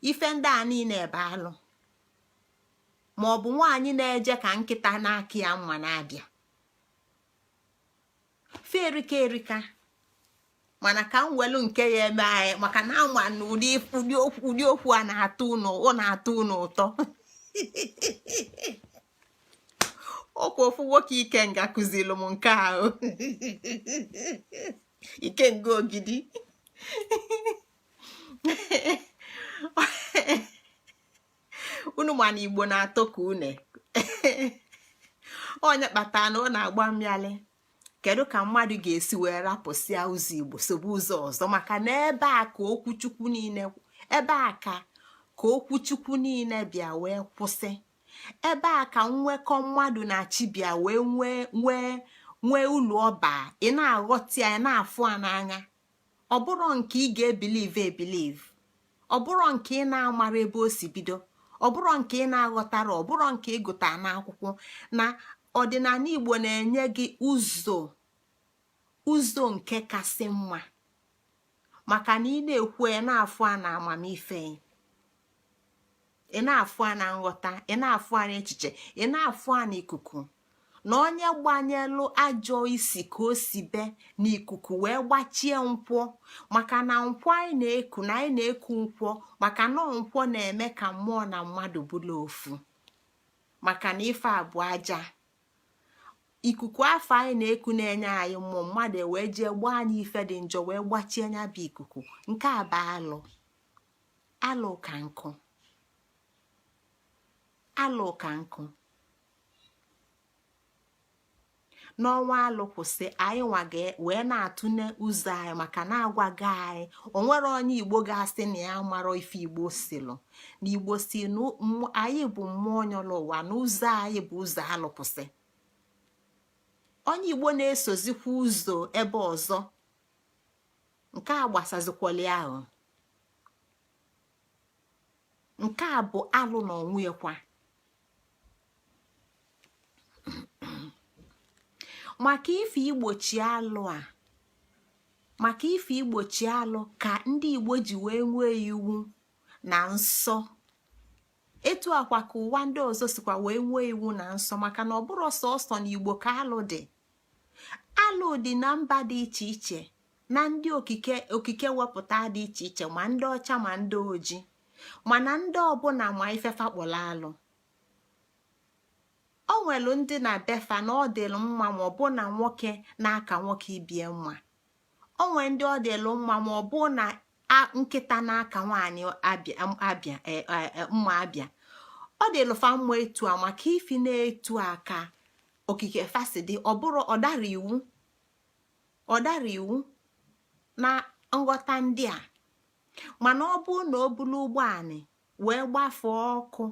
ife ndị a niile ebe alụ. Ma ọ bụ nwaanyị na-eje ka nkịta na-aka ya mma na-abịa. Fe erika mana ka m welu nke ya eme anyị, maka na ama na ụdị okwu a na-atọ unu ụtọ. Ọkwa ofu nwoke Ikenga kụzilu m nke ahụ. Ikenga Ogidi. Unu ma na Igbo na-atọ ka une. Onye kpatara na ọ na-agba mmịalị. Kedu ka mmadụ ga-esi wee rapụsịa ụzọ Igbo sobe ụzọ ọzọ? Maka na ebe a ka okwuchukwu niile bịa wee kwụsị. Ebe a ka nwekọ mmadụ na chi bịa wee nwee ụlọ ọba. Ị na-aghọta ya, na-afụ a n'anya. Ọ bụrụ nke ị ga-ebilive. Ọ bụrụ nke ị na-amara ebe o si bido. Ọ bụrụ nke ị na-aghọtara. Ọ bụrụ nke ị gụta n'akwụkwọ. Na ọdịnala Igbo na-enye gị ụzọ nke kasị mma, maka na ị na-ekwu ya, na-afụ a na amamife, ị na-afụ a na nghọta, ị na-afụ a na echiche, ị na-afụ a na ikuku. Na onye gbanyelụ ajọ isi ka o si be n'ikuku wee gbachie nkwọ, maka na nkwọ anyị na-eku nkwọ, maka na nkwọ na-eme ka mmụọ na mmadụ bụrụ ofu, maka na ife a bụ aja. Ikuku afọ anyị na-eku na-enye anyị mmụọ, mmadụ wee jee gbaa anyị ife dị njọ wee gbachie anya bụ ikuku. Nke a bụ alụ ka nkụ. Alụ ka nkụ. N'ọnwa alụ kwụsị, anyị nwa wee na-atụne ụzọ anyị, maka na-agwaghị anyị o nwere onye Igbo ga-asị na ya mara ife Igbo silụ. Na Igbo si na anyị bụ mmụọ nyọrọ ụwa, na ụzọ anyị bụ ụzọ alụ kwụsị. Onye Igbo na-esozikwa ụzọ ebe ọzọ, nke a gbasazikwali ahụ. Nke a bụ alụ na onwe kwa. Maka ife igbochi alụ ka ndị Igbo ji wee nwee iwu na nsọ etu akwa ka ụwa ndị ọzọ sikwa wee nwee iwu na nsọ, maka na ọ bụrụ sọsọ na Igbo ka alụ dị na mba dị iche iche, na ndị okike wepụta dị iche iche, ma ndị ọcha ma ndị ojii, mana ndị ọbụla ma ifefa kpọrọ alụ. O nwelu ndị na befa na ọ dịlụ mma ma ọ bụ na nwoke na-aka nwoke ibie mma. O nwee ndị ọ dịlụ mma ma ọ bụ na nkịta na-aka nwaanyị mma abịa. Ọ dịlụ fa mma etu a, maka ifi na-etu aka okike fasidi ọ bụrụ ọ dara iwu na nghọta ndị a. Mana ọ bụ na o bulu ụgbọanị wee gbafee ọkụ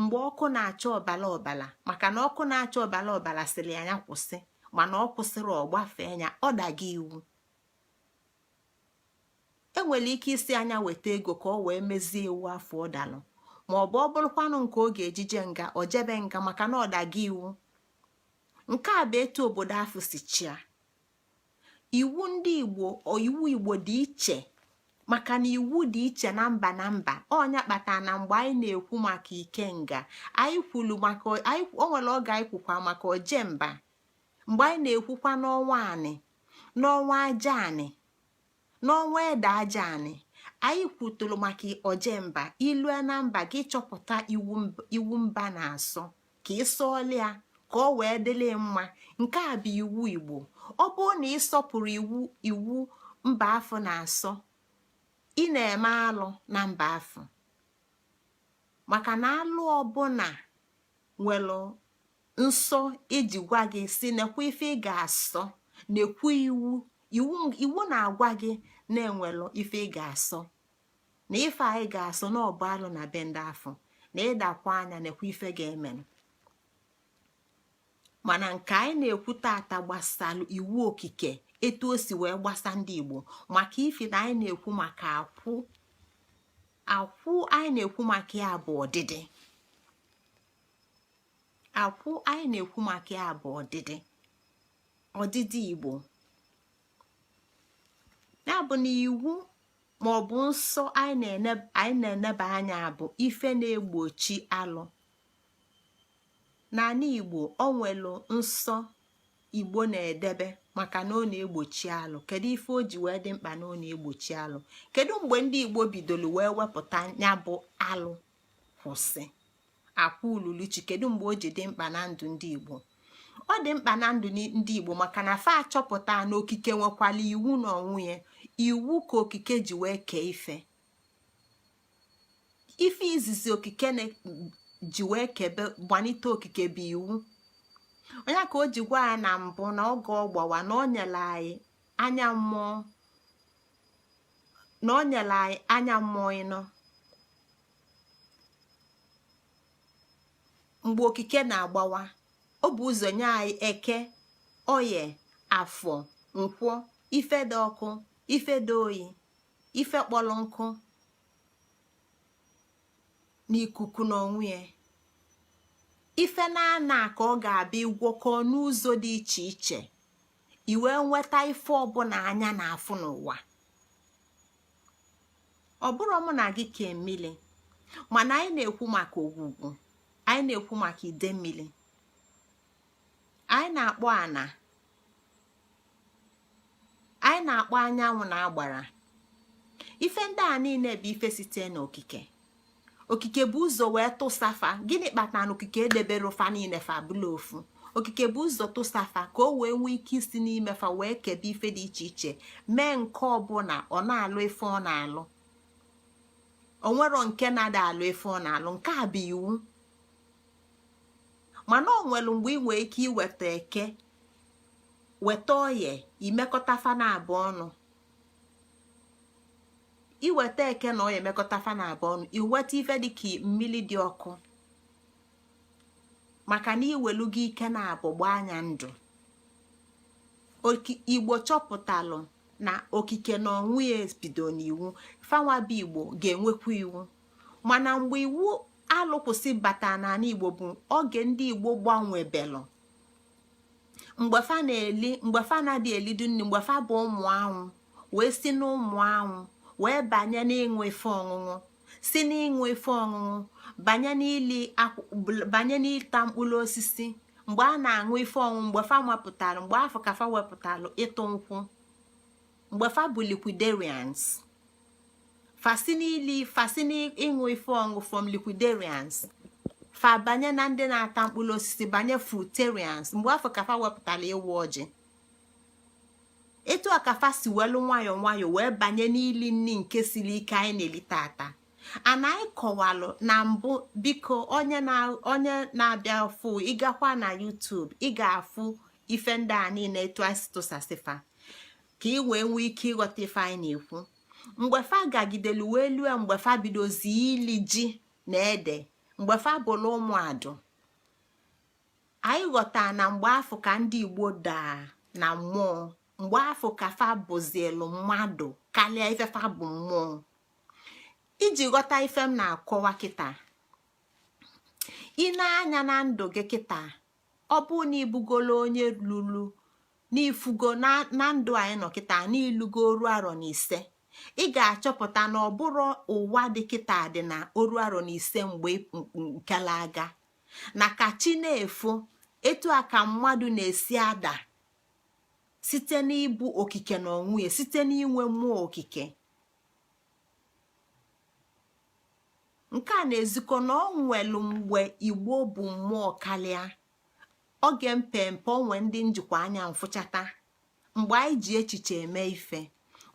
mgbe ọkụ na-acha ọbala, maka na ọkụ na-acha ọbala sịrị anya kwụsị, mana ọ kwụsịrị ọgbafee anya, ọ daga iwu. Enwere ike isi anya weta ego ka ọ wee mezie iwu afọ ọdalụ, ma ọ bụ ọ bụrụkwanụ nke oge ejije nga o jebe nga, maka na ọ daga iwu. Nke a bụ etu obodo afọ si chia. Iwu ndị Igbo iwu Igbo dị iche, maka na iwu dị iche na mba ọnya kpatara na mgbe anyị na-ekwu maka ikenga, anyị kwulu maka o nwere oge anyị kwukwa maka ojemba. Mgbe anyị na-ekwukwa n'ọnwa anị, n'ọnwa aja anị, n'ọnwa ede aja anị, anyị kwuturu maka ojemba. Ilue na mba gị chọpụta iwu mba na-asọ ka ịsọọlịa ka ọ wee dịle mma. Nke a bụ iwu Igbo. Ọ bụrụ na ịsọpụrụ iwu mba afọ na-asọ, ị na-eme alụ na mba afọ, maka na alụ ọbụla nwere nsọ iji gwa gị si nekwa ife ị ga-asọ, nekwa iwu na-agwa gị na-enwelu ife ị ga-asọ, na ife anyị ga-asọ na ọbụ alụ na be ndị afọ, na ịdakwa anya nekwa ife ga-emenụ. Mana nke anyị na-ekwu tata gbasalụ iwu okike, etu o si wee gbasa ndị Igbo, maka ife na anyị na-ekwu maka akwụ anyị na-ekwu maka ya bụ ọdịdị. Akwụ anyị na-ekwu maka ya bụ ọdịdị Igbo. Ya bụ na iwu ma ọ bụ nsọ anyị na-eneba anya bụ ife na-egbochi alụ. N'ala Igbo o nwelu nsọ Igbo na-edebe maka na ọ na-egbochi alụ. Kedu ife o ji wee dị mkpa na ọ na-egbochi alụ? Kedu mgbe ndị Igbo bidolu wee wepụta ya bụ alụ kwụsị akwụ ululuchi? Kedu mgbe o ji dị mkpa na ndụ ndị Igbo? Ọ dị mkpa na ndụ ndị Igbo maka na fa achọpụta na okike nwekwala iwu n'onwe ya. Iwu ka okike ji wee kee ife izizi okike ji wee kebe gbanite okike bụ iwu. Onye ka o ji gwa ya na mbụ na oge ọ gbawa na o nyere anyị anya mmụọ ịnọ. Mgbe okike na-agbawa, ọ bụ ụzọ nye anyị eke, oye, afọ, nkwọ, ife dị ọkụ, ife dị oyi, ife kpọrọ nkụ, n'ikuku n'onwe ya. Ife na-ana ka ọ ga-abịa ịgwọkọ n'ụzọ dị iche iche, iwe nweta ife ọbụla anya na-afụ n'ụwa. Ọ bụrụ mụ na gị ka mmiri, mana anyị na-ekwu maka ogwugwu, anyị na-ekwu maka ide mmiri, anyị na-akpọ ana, anyị na-akpọ anyanwụ na agbara. Ife ndị a niile bụ ife site n'okike. Okike bụ ụzọ wee tụsafa. Gịnị kpatara na okike edebere ụfa niile fa bụla ofu? Okike bụ ụzọ tụsafa ka o wee nwee ike isi n'ime fa wee kebe ife dị iche iche, mee nke ọbụla ọ na-alụ ife ọ na-alụ. O nwero nke na-ada alụ ife ọ na-alụ. Nke a bụ iwu. Mana o nwere mgbe ị nwee ike iweta eke, weta oye, imekọta fa na abụọ ọnụ. Iweta eke na oye emekọta fa na abụọ ọnụ, iweta ife dịka mmiri dị ọkụ, maka na iwelu gị ike na abụ gba anya ndụ. Igbo chọpụtalụ na okike na onwe ya bido n'iwu. Fanwa bụ Igbo ga-enwekwa iwu. Mana mgbe iwu alụkwụsị bata n'ala Igbo bụ oge ndị Igbo gbanwebelụ. Mgbe fa na-adị elidu nri, mgbe fa bụ ụmụ anwụ, wee si n'ụmụ anwụ wee banye n'ịṅụ ife ọṅụṅụ, si n'ịṅụ ife ọṅụṅụ banye n'ịta mkpụrụ osisi. Mgbe a na-aṅụ ife ọṅụṅụ, mgbe fa wepụtalụ, mgbe afọ ka fa wepụtalụ ịtụ nkwụ, mgbe fa bụ liquidarians, fasi n'ịṅụ ife ọṅụṅụ from liquidarians fa banye na ndị na-ata mkpụrụ osisi, banye fruitarians. Mgbe afọ ka fa wepụtalụ ịwụ ọjị. Etu a ka fa si welu nwayọ nwayọ wee banye n'ili nni nke siri ike anyị na-eli tata. Ana anyị kọwalụ na mbụ, biko onye na-abịa fụ ịgakwa na YouTube, ị ga-afụ ife ndị a niile etu anyị si tụsasịfa ka ị wee nwee ike ịghọta ife anyị na-ekwu. Mgbe fa gagidelu wee lue mgbe fa bidozi ili ji na ede, mgbe fa bụlụ ụmụadụ, anyị ghọta na mgbe afọ ka ndị Igbo daa na mmụọ, mgbe afọ ka fa bụzielu mmadụ karịa ife fa bụ mmụọ. Iji ghọta ife m na-akọwa kịta, ị na-anya na ndụ gị kịta, ọ bụ na ibugolo onye lulu n'ifugo na ndụ anyị nọ kịta, n'ilugo oru arọ na ise, ị ga-achọpụta na ọ bụrụ ụwa dị kịta dị na oru arọ na ise mgbe nkele aga, na ka chi na-efo etu a ka mmadụ na-esi ada site n'ịbụ okike na onwe ya, site n'inwe mmụọ okike. Nke a na-ezikọ na ọ nwelu mgbe Igbo bụ mmụọ karịa. Oge mpempe onwe ndị njikwa anya mfụchata, mgbe anyị ji echiche eme ife,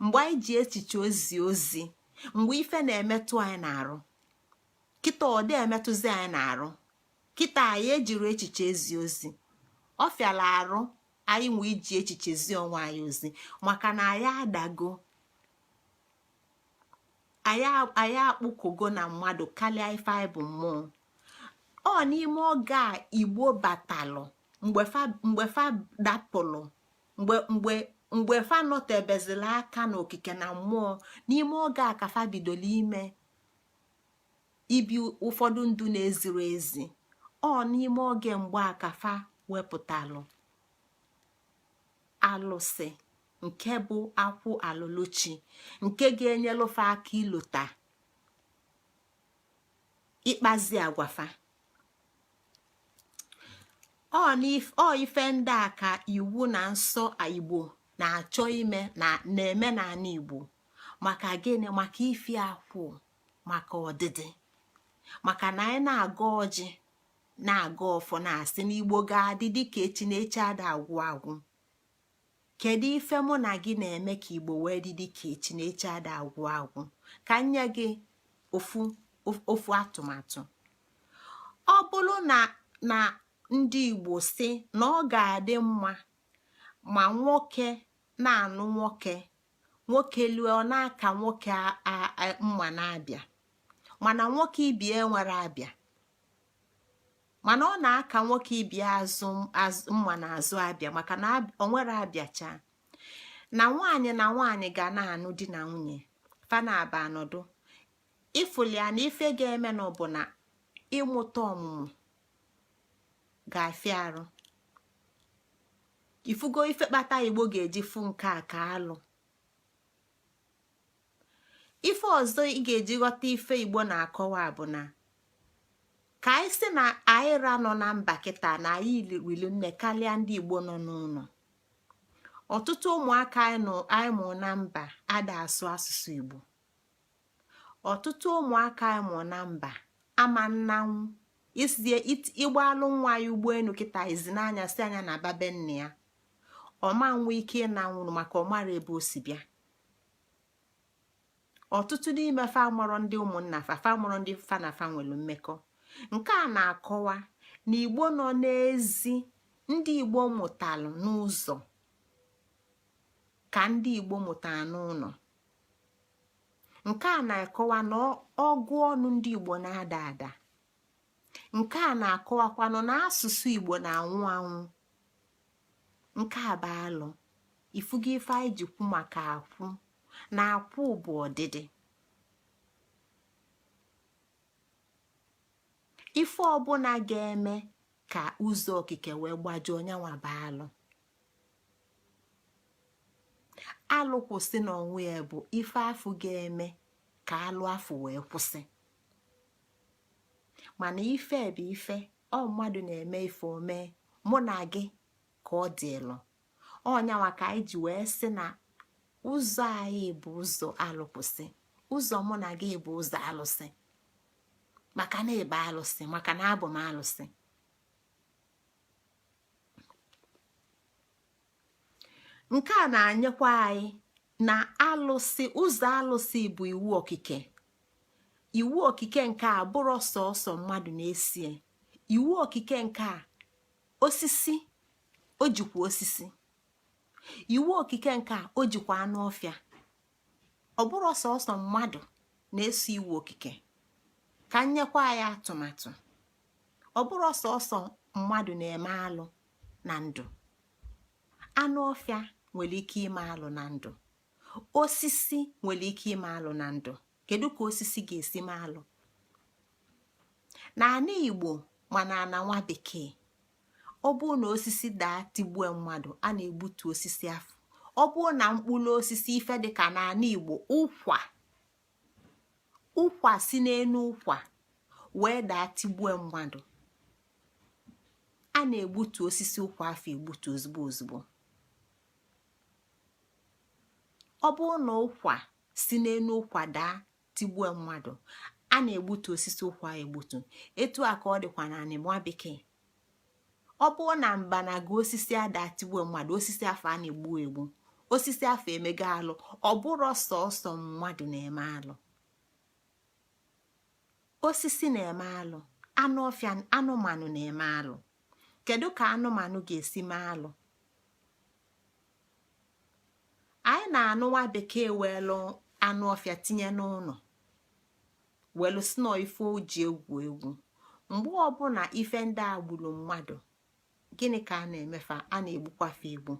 mgbe anyị ji echiche ozi, mgbe ife na-emetụ anyị n'arụ. Kịta ọ dị emetụzi anyị n'arụ. Kịta anyị ejiri echiche ezi ozi. Ọ fịala arụ anyị nwe iji echiche zi onwe anyị ozi, maka na anyị adago, anyị akpụkogo na mmadụ karịa ife anyị bụ mmụọ. Ọ n'ime oge a Igbo batalụ, mgbe fa dapụlụ, mgbe fa nọtebezila aka n'okike na mmụọ, n'ime oge a ka fa bidoro ime ibi ụfọdụ ndụ na-eziri ezi. Ọ n'ime oge mgbe a ka fa wepụtalụ alụsị nke bụ akwụ alụlụchi, nke ga-enyelụfa aka ilota ịkpazi agwafa. Ọ ife ndị a ka iwu na nsọ Igbo na-achọ ime na-eme n'ala Igbo. Maka gịnị? Maka ifi akwụ, maka ọdịdị, maka na anyị na-aga ọjị na-aga ọfọ na-asị n'Igbo ga-adị dịka echi na echi ada agwụ agwụ. Kedu ife mụ na gị na-eme ka Igbo wee dị dịka echi na echi ada agwụ agwụ? Ka nye gị ofu atụmatụ. Ọ bụrụ na ndị Igbo si na ọ ga-adị mma ma nwoke na-anụ nwoke lue ọ na-aka nwoke mma na-abịa, mana nwoke ibie nwere abịa, mana ọ na-aka nwoke ibie azụ mma na azụ abịa, maka na o nwere abịacha. Na nwaanyị ga na-anụ di na nwunye fa na-aba anọdụ. Ifulia na ife ga-eme na ọ bụ na ịmụta ọmụmụ ga-afịa arụ. Ifugo ife kpata Igbo ga-eji fụ nke a ka alụ. Ife ọzọ ị ga-eji ghọta ife Igbo na-akọwa bụ na ka anyị sị na Aịra nọ na mba kịta na anyị riri nne karịa ndị Igbo nọ n'ụlọ. Ọtụtụ ụmụaka anyị mụ na mba ada asụ asụsụ Igbo. Ọtụtụ ụmụaka anyị mụ na mba ama nnanwụ ịgbalụ nwa ya ụgbọelu kịta izi n'anya si anya na babe nne ya, ọma nwe ike ịnanwụrụ maka ọmara ebe o si bịa. Ọtụtụ n'ime fa mụrụ ndị ụmụnna fa mụrụ ndị fa na fa nwere mmekọ. Nke a na-akọwa na Igbo nọ n'ezi, ndị Igbo mụtalụ n'ụzọ ka ndị Igbo mụtara n'ụlọ. Nke a na-akọwa na ọgụ ọnụ ndị Igbo na-ada ada. Nke a na-akọwakwanụ na asụsụ Igbo na-anwụ anwụ. Nke a bụ alụ. Ifugo ife anyị jikwu maka akwụ na akwụ bụ ọdịdị. Ife ọbụla ga-eme ka ụzọ okike wee gbajuo onyanwa bụ alụ. Alụ kwụsị n'onwe ya bụ ife afụ ga-eme ka alụ afụ wee kwụsị. mana ife bụ ife, ọ mmadụ na-eme ife omee, mụ na gị ka ọ dịlụ. Ọnyanwa ka anyị ji wee sị na ụzọ anyị bụ ụzọ alụkwụsị, ụzọ mụ na gị bụ ụzọ alụsị, maka na ebe alụsị, maka na abụ m alụsị. nke a na-anyekwa anyị na alụsị, ụzọ alụsị bụ iwu okike. Iwu okike nke a bụrụ sọsọ mmadụ na-esie. Iwu okike nke a osisi, o jikwa osisi. Iwu okike nke a o jikwa anụ ọfịa. Ọ bụrụ sọsọ mmadụ na-eso iwu okike. Ka nyekwa ya atụmatụ. Ọ bụrụ sọsọ mmadụ na-eme alụ na ndụ. Anụ ọfịa nwere ike ime alụ na ndụ. Osisi nwere ike ime alụ na ndụ. Kedu ka osisi ga-esi mee alụ? N'ala Igbo mana na nwa bekee, ọ bụrụ na osisi daa tigbue mmadụ, a na-egbutu osisi afọ. Ọ bụrụ na mkpụrụ osisi ife dịka n'ala Igbo ụkwa si n'enu ụkwa wee daa tigbue mmadụ, a na-egbutu osisi ụkwa afọ egbutu ozugbo ozugbo. Ọ bụrụ na ụkwa si n'enu ụkwa daa tigbue mmadụ, a na-egbutu osisi ụkwa egbutu. Etu a ka ọ dịkwa na nwa bekee. Ọ bụrụ na mbanaga osisi ada tigbue mmadụ, osisi afọ a na-egbu egbu. Osisi afọ emega alụ. Ọ bụrụ sọsọ mmadụ na-eme alụ. Osisi na-eme alụ, anụ ọfịa, anụmanụ na-eme alụ. Kedu ka anụmanụ ga-esi mee alụ? Anyị na-anụ nwa bekee welu anụ ọfịa tinye n'ụlọ, welu si na ife o ji egwu egwu. Mgbe ọbụla ife ndị a gburu mmadụ, gịnị ka a na-emefa? A na-egbukwafe egbu.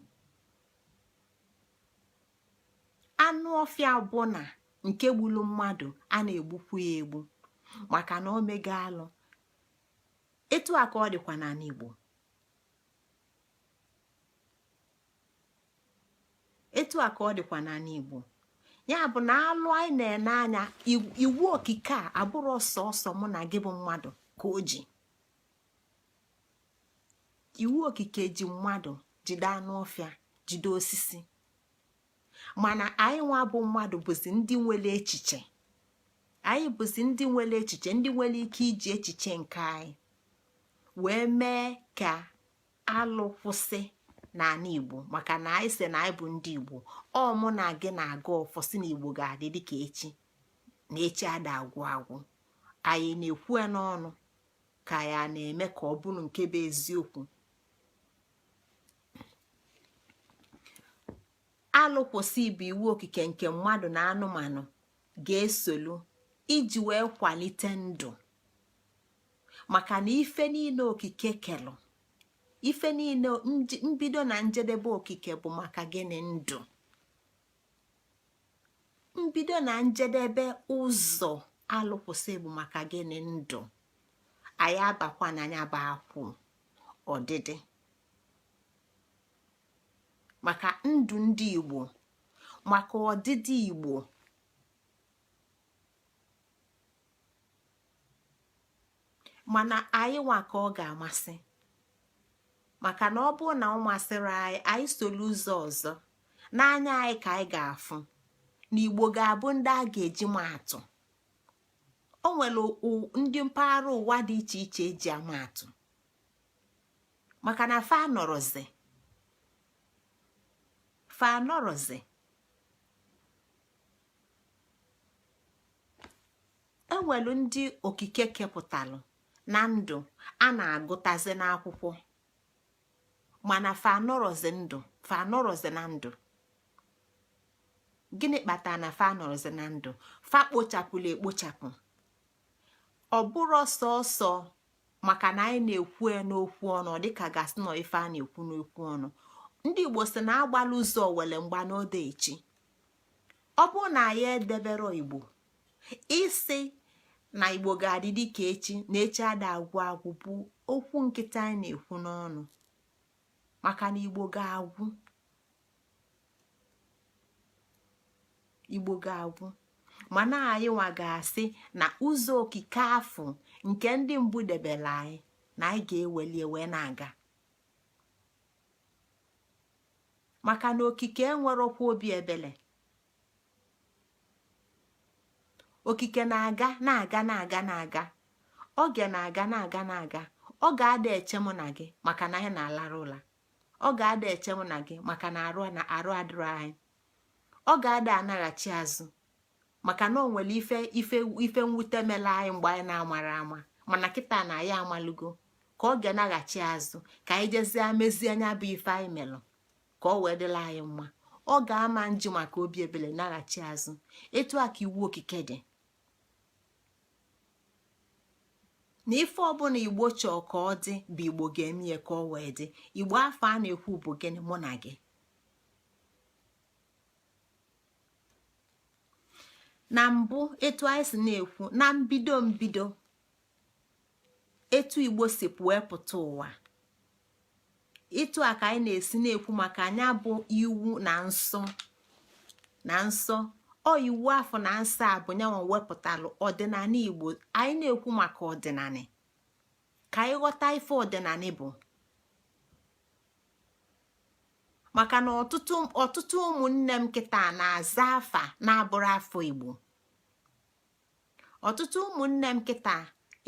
Anụ ọfịa ọbụla nke gburu mmadụ, a na-egbukwu ya egbu, maka na o mega alụ. Etu a ka ọ dịkwa n'ala Igbo. Etu a ka ọ dịkwa n'ala Igbo. Ya bụ na alụ anyị na-ene anya, iwu okike a abụrụ sọsọ mụ na gị bụ mmadụ ka o ji. Iwu okike ji mmadụ, jide anụ ọfịa, jide osisi. Mana anyị nwa bụ mmadụ bụzi ndị nwere echiche. Anyị bụzi ndị nwere echiche, ndị nwere ike iji echiche nke anyị wee mee ka alụ kwụsị n'ala Igbo. Maka na anyị sị na anyị bụ ndị Igbo. Ọ mụ na gị na-aga ọfọsị na Igbo ga-adị dịka echi, na echi ada agwụ agwụ. Anyị na-ekwu ya n'ọnụ ka ya na-eme ka ọ bụrụ nke bụ eziokwu. Alụ kwụsị bụ iwu okike nke mmadụ na anụmanụ ga-esolu iji wee kwalite ndụ. Maka na ife niile okike kelụ, ife niile mbido na njedebe okike bụ maka gịnị? Ndụ. Mbido na njedebe ụzọ alụ kwụsị bụ maka gịnị? Ndụ. Anyị abakwa n'anya bụ akwụ ọdịdị. Maka ndụ ndị Igbo, maka ọdịdị Igbo. Mana anyị nwa ka ọ ga-amasị. Maka na ọ bụrụ na ọ masịrị anyị, anyị solu ụzọ ọzọ, n'anya anyị ka anyị ga-afụ na Igbo ga-abụ ndị a ga-eji maatụ. O nwere ndị mpaghara ụwa dị iche iche eji amaatụ. Maka na fa nọrọzi. Enwelu ndị okike kepụtalụ na ndụ a na-agụtazi n'akwụkwọ, mana fanọrọzi ndụ, fanọrọzi na ndụ. Gịnị kpatara na fanọrọzi na ndụ? Fa kpochapụla ekpochapụ. Ọ bụrụ sọsọ maka na anyị na-ekwu ya n'okwu ọnụ, dịka gasị nọ ife a na-ekwu n'okwu ọnụ. Ndị Igbo sị na agbala ụzọ wele mgba n'ode echi. Ọ bụrụ na anyị edebere Igbo, isi na Igbo ga-adị dịka echi na echi ada agwụ agwụ bụ okwu nkịta anyị na-ekwu n'ọnụ. Maka na Igbo ga-agwụ. Igbo ga-agwụ. mana anyị nwa ga-asị na ụzọ okike afọ nke ndị mbụ debere anyị na anyị ga-eweli wee na-aga, maka na okike enwerokwa obi ebele. Okike na-aga na-aga na-aga na-aga, oge na-aga na-aga na-aga. Ọ ga-ada eche mụ na gị maka na anyị na-alara ụla. Ọ ga-ada eche mụ na gị maka na arụ adịrọ anyị. Ọ ga-ada anaghachi azụ maka na o nwere ife mwute mele anyị mgbe anyị na-amara ama, mana kịta na anyị amalụgo ka ọ ga-anaghachi azụ ka anyị jezie mezie anya bụ ife anyị melụ ka ọ wee dịla anyị mma. Ọ ga-ama njụ maka obi ebele naghachi azụ. Etu a ka iwu okike dị, na ife ọbụla Igbo chọọ ka ọ dị bụ Igbo ga-eme ya ka ọ wee dị. Igbo afọ a na-ekwu bụ gịnị? Mụ na gị. Na mbụ, etu anyị si na-ekwu na mbido etu Igbo si wee pụta ụwa, etu a ka anyị na-esi na-ekwu maka anya bụ iwu na nsọ. Ọ iwu afọ na nsọ a bụ nyanwa wepụtalụ ọdịnala Igbo. Anyị na-ekwu maka ọdịnala ka anyị ghọta ife ọdịnala bụ, maka na ọtụtụ ụmụnne m kịta na-aza afa na-abụrụ afọ Igbo. Ọtụtụ ụmụnne m kịta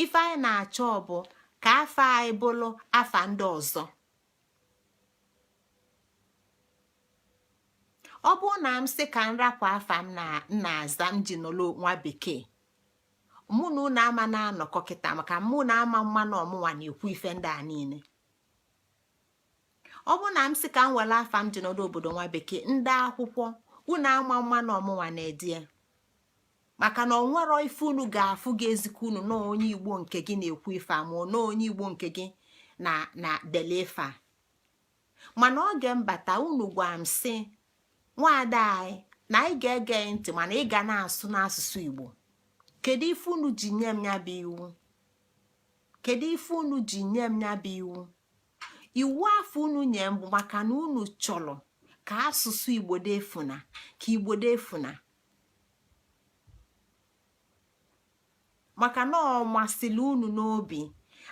ife anyị na-achọ bụ ka afa anyị bụrụ afa ndị ọzọ. Ọ bụrụ na m sị ka m rapụ afa m na-aza m ji nọrọ nwa bekee, mụ na unu ama na-anọkọ kịta maka mụ na ama mmanụ ọmụnwa na-ekwu ife ndị a niile. Ọ bụrụ na m sị ka m were afa m ji nọrọ obodo nwa bekee, ndị akwụkwọ unu ama mmanụ ọmụnwa na-edie, maka na onwero ife unu ga-afụ ga-ezikọ unu na onye Igbo nke gị na-ekwu ife amụọ na onye Igbo nke gị na dele ife a. Mana oge mbata unu gwa m sị, nwaada anyị na anyị ga-ege ntị mana ị ga na-asụ n'asụsụ Igbo. Kedu ife unu ji nye m ya bụ iwu? Kedu ife unu ji nye m ya bụ iwu? Iwu afọ unu nye m bụ maka na unu chọrọ ka asụsụ Igbo dị efuna, ka Igbo dị efuna, maka na ọ masịrị unu n'obi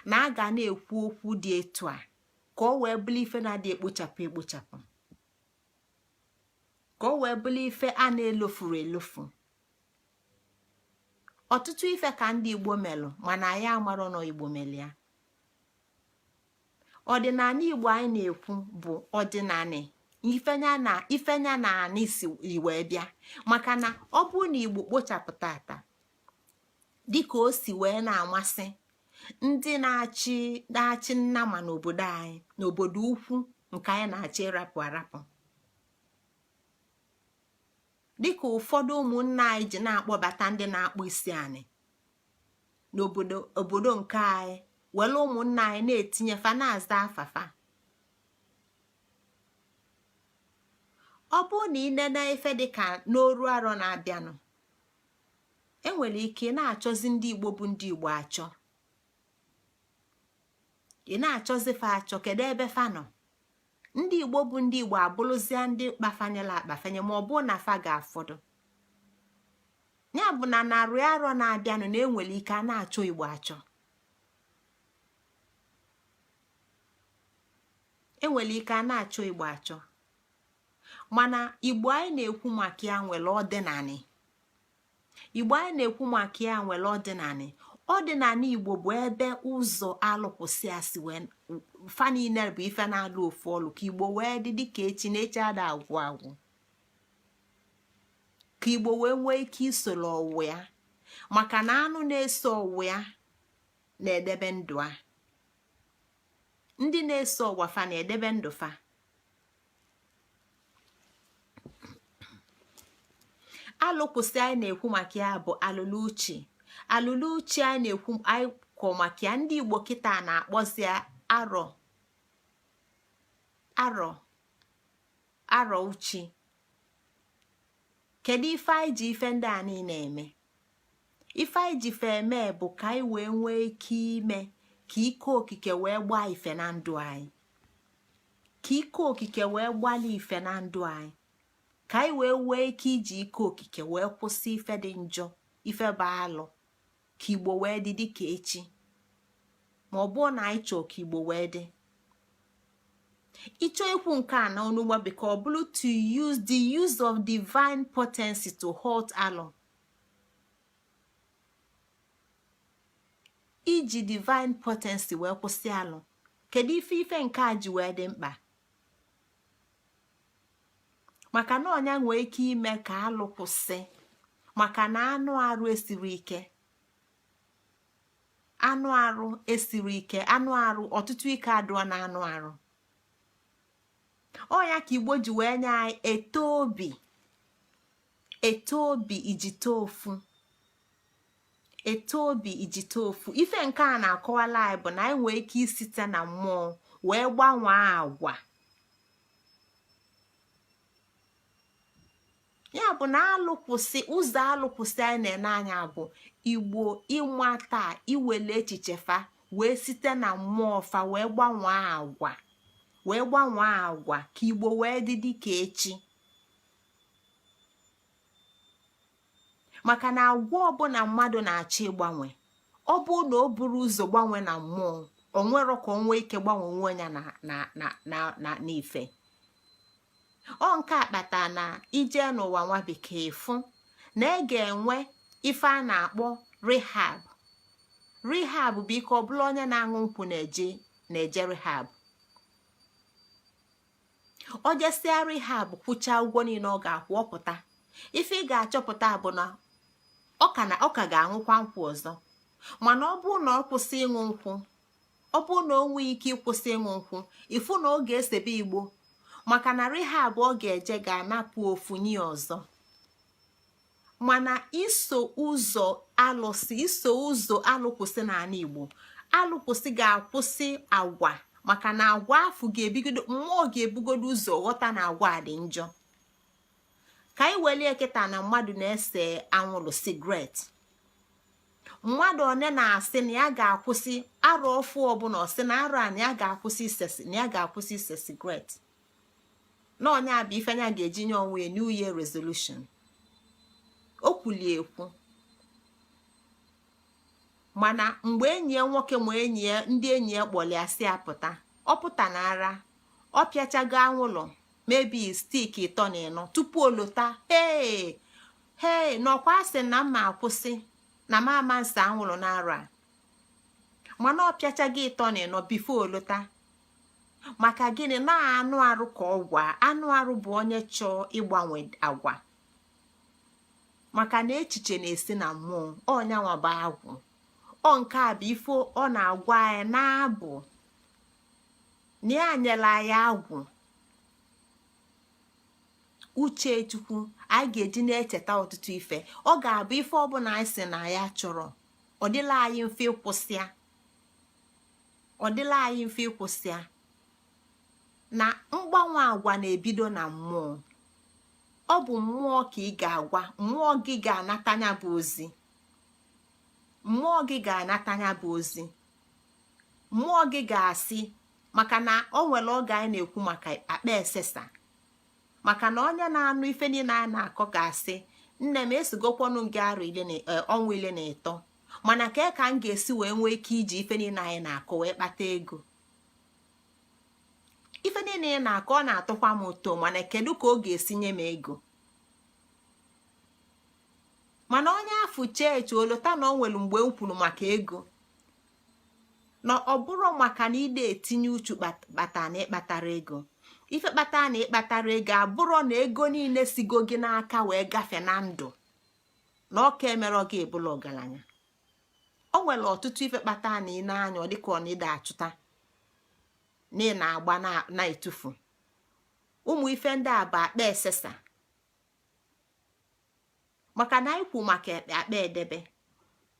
na a ga na-ekwu okwu dị etu a ka ọ wee bụrụ ife na-adị ekpochapụ, ka ọ wee bụrụ ife a na-elofuru elofu. Ọtụtụ ife ka ndị Igbo melụ mana anyị amarọ na Igbo meli ya. Ọdịnala Igbo anyị na-ekwu bụ ọdịnala ifenya na anị si wee bịa, maka na ọ bụrụ na Igbo kpochapụta ata dịka o si wee na-amasị ndị na-achị nnama n'obodo anyị, n'obodo ukwu nke anyị na-achọ ịrapụ arapụ, dịka ụfọdụ ụmụnna anyị ji na-akpọbata ndị na-akpụ isi anị n'obodo nke anyị, were ụmụnna anyị na-etinye fa na-aza afafa. Ọ bụrụ na ị nene ife dịka n'oru arọ na-abịanụ, enwere ike ị na-achọzi ndị Igbo bụ ndị Igbo achọ, ị na-achọzi fa achọ, kedu ebe fa nọ? Ndị Igbo bụ ndị Igbo abụrụzia ndị kpafanyela akpafanye, ma ọ bụ na fa ga-afọdụ. Ya bụ na narị arọ na-abịanụ na enwere ike a na-achọ Igbo achọ, enwere ike a na-achọ Igbo achọ. Mana Igbo anyị na-ekwu maka ya nwere ọdịnala. Igbo anyị na-ekwu maka ya nwere ọdịnala. Ọdịnala Igbo bụ ebe ụzọ alụpụsị asị wee fa niile bụ ife na-alụ ofu ọlụ ka Igbo wee dị dịka echi na echi ada agwụ agwụ, ka Igbo wee nwee ike isoro ọwụ ya, maka na anụ na-eso ọwụ ya na-edebe ndụ a. Ndị na-eso ọwa fa na-edebe ndụ fa. Alụpụsị anyị na-ekwu maka ya bụ alụlụ uche. Alụlụ uche anyị na-ekwu anyị kwọ maka ya, ndị Igbo kịta na-akpọzi arọ uche. Kedu ife anyị ji ife ndị a niile eme? Ife anyị ji fe eme bụ ka anyị wee nwee ike ime ka ike okike wee gbaa ife na ndụ anyị, ka ike okike wee gbalị ife na ndụ anyị, ka anyị wee ike iji ike okike wee kwụsị ife dị njọ, ife bụ alụ, ka Igbo wee dị dịka echi, ma ọ bụrụ na anyị chọọ ka Igbo wee dị. Ịchọ ikwu nke a na onugba bika ọ bụrụ to use the use of divine potency to halt alụ. Iji divine potency wee kwụsị alụ. Kedu ife nke a ji wee dị mkpa? Maka na ọnya nwee ike ime ka alụ kwụsị, maka na anụ arụ esiri ike. Anụ arụ esiri ike, anụ arụ ọtụtụ ike adụọ na anụ arụ. Ọnya ka Igbo ji wee nye anyị eto obi ijite ofu. Eto obi ijite ofu. Ife nke a na-akọwala anyị bụ na anyị nwee ike isite na mmụọ wee gbanwee agwa. Ya bụ na alụkwụsị, ụzọ alụkwụsị anyị na-ene anya bụ Igbo ịmata iwele echiche fa wee site na mmụọ fa wee gbanwee agwa ka Igbo wee dị dịka echi. Maka na agwa ọbụla mmadụ na-achọ ịgbanwe, ọ bụ na o buru ụzọ gbanwe na mmụọ, o nwero ka o nwee ike gbanwe onwe ya n'ife. Ọ nke akpata na ije n'ụwa nwa bekee fụ na ị ga-enwe ife a na-akpọ rehab. Rehab bụ ike ọbụla onye na-aṅụ nkwụ na-eje rehab. O jesịa rehab kwụchaa ụgwọ niile ọ ga-akwụ, ọpụta ife ị ga-achọpụta bụ na ọ ka ga-aṅụkwa nkwụ ọzọ. Mana ọ bụrụ na ọ kwụsị ịṅụ nkwụ, ọ bụrụ na o nwee ike ịkwụsị ịṅụ nkwụ, ịfụ na ọ ga-esebe Igbo. Maka na rehab ọ ga-eje ga-anapụ ofu nye ọzọ. Mana iso ụzọ alụkwụsị n'ala Igbo, alụkwụsị ga-akwụsị agwa. Maka na agwa afụ ga-ebigodo, mmụọ ga-ebugodo ụzọ ghọta na agwa dị njọ. Ka anyị welie kịta na mmadụ na-ese anwụrụ sigret. Mmadụ one na-asị na ya ga-akwụsị arụ ọfụ ọbụla, ọ sị na arụ a na ya ga-akwụsị ise sigret. Na ọnya bụ ife anya ga-eji nye onwe ya New Year resolution. O kwuli ekwu. Mana mgbe enyi ya nwoke ma ndị enyi ya kpọli asị apụta, ọ pụta na ara, ọ pịachago anwụlọ mebi stik 3 na 4 tupu o lota. N'ọkwa asị na mma akwụsị na m ama nsa anwụlọ na ara, mana ọ pịachago 3 na 4 bifo o lota. Maka gịnị? Na anụ arụ ka ọ gwa. Anụ arụ bụ onye chọọ ịgbanwe agwa. Maka na echiche na-esi na mmụọ, ọnyanwa bụ agwụ. Ọ nke a bụ ifo ọ na-agwa anyị na-abụ na ya nyela anyị agwụ. Uche Chukwu anyị ga-eji na-echeta ọtụtụ ife. Ọ ga-abụ ife ọbụla anyị si na ya chọrọ, ọ dịla anyị mfe ịkwụsịa. Na mgbanwe agwa na-ebido na mmụọ. Ọ bụ mmụọ ka ị ga-agwa, mmụọ gị ga-anatanya bụ ozi. Mmụọ gị ga-asị, maka na o nwere oge anyị na-ekwu maka akpa esesa. Maka na onye na-anụ ife niile a na-akọ ga-asị, nne m esigokwanụ gị arụ ọnwa 13, mana ka m ga-esi wee nwee ike iji ife niile anyị na-akọ wee kpata ego. Ife niile ị na-akọ ọ na-atụkwa m ụtọ, mana kedu ka ọ ga-esi nye m ego? Mana onye afụ cheeche olota na o nwere mgbe m kwuru maka ego, na ọ bụrụ maka na ide etinye uchu kpata na ịkpatara ego. Ife kpata na ịkpatara ego abụrụ na ego niile sigo gị n'aka wee gafee na ndụ na ọka emere gị ebula ọgaranya. O nwere ọtụtụ ife kpata na ị na-anya ọ dịka ọ na ịda achụta na ị na-agba na-etufu. Ụmụ ife ndị a bụ akpa esesa. Maka na ikwu maka akpa edebe,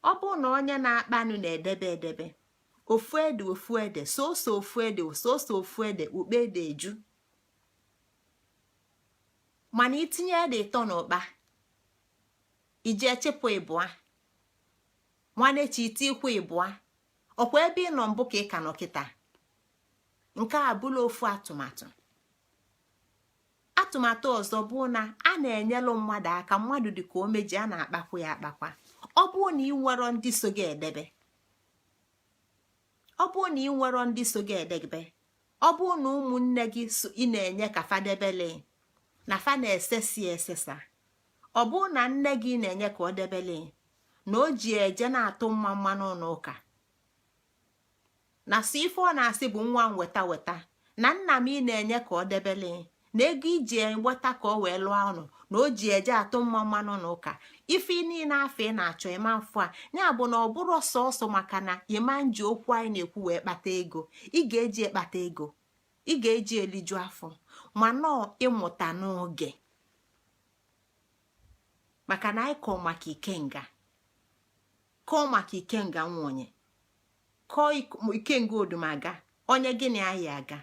ọ bụ na onye na-akpanụ na-edebe ofu ede soso ofu ede ukpe ede eju. Mana itinye ede 3 n'ụkpa, ije echepụ 2, nwanne chi iti ikwu 2, ọkwa ebe ị nọ mbụ ka ị ka nọ kịta. Nke a bụla ofu atụmatụ. atụmatụ ọzọ bụ na a na-enyelụ mmadụ aka, mmadụ dị ka omeji a na-akpakwa ya akpakwa. Ọ bụrụ na ị nwere ndị so gị edebe, ọ bụrụ na ị nwere ndị so gị edebe, ọ bụrụ na ụmụnne gị ị na-enye ka fadebele na fa na-esesi esesa, ọ bụrụ na nne gị na-enye ka ọ debele na o ji eje na-atụ mmanụ n'ụka, na so ife ọ na-asị bụ nwa m weta weta, na nna m ị na-enye ka ọ debele na ego iji weta ka ọ wee lụọ ọnụ, na o ji eje atụ mmanụ n'ụka, ife niile afọ ị na-achọ ịma mfụ a, ya bụ na ọ bụrụ sọsọ maka na ịma nji okwu anyị na-ekwu wee kpata ego. Ị ga-eji ekpata ego, ị ga-eji eliju afọ, ma nọọ ịmụta n'oge, maka na anyị kọọ maka ikenga, kọọ maka ikenga nwonye, kọọ ikenga odumaga, onye gịnị anyị aga.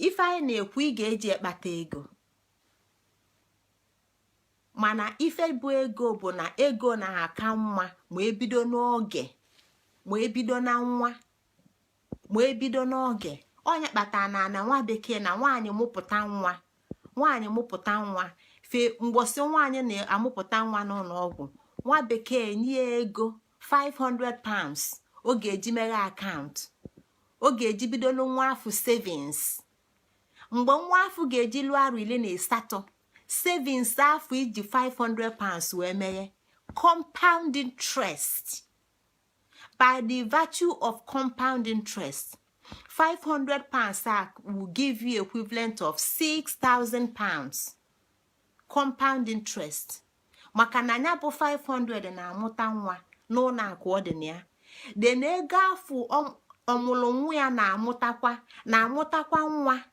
Ife anyị na-ekwu ị ga-eji ekpata ego, mana ife bụ ego bụ na ego na-aka mma ma ebido n'oge, ma ebido na nwa, ma ebido n'oge. Onye kpatara na nwa bekee na nwaanyị mụpụta nwa, nwaanyị mụpụta nwa fe mgbọsị nwaanyị na-amụpụta nwa n'ụlọ ọgwụ, nwa bekee nye ego 500 pounds ọ ga-eji meghe akaụntụ, ọ ga-eji bido nwa afọ savings. Mgbe nwa afọ ga-eji lụọ arụ 18, savings afọ iji 500 pounds wee meghe. Compound interest, by the virtue of compound interest, 500 pounds will give you equivalent of 6,000 pounds. Compound interest, maka na nya bụ 500 na-amụta nwa n'ụlọ akụ ọ dị na ya, de na ego afọ ọmụlụ nwa ya na-amụtakwa nwa.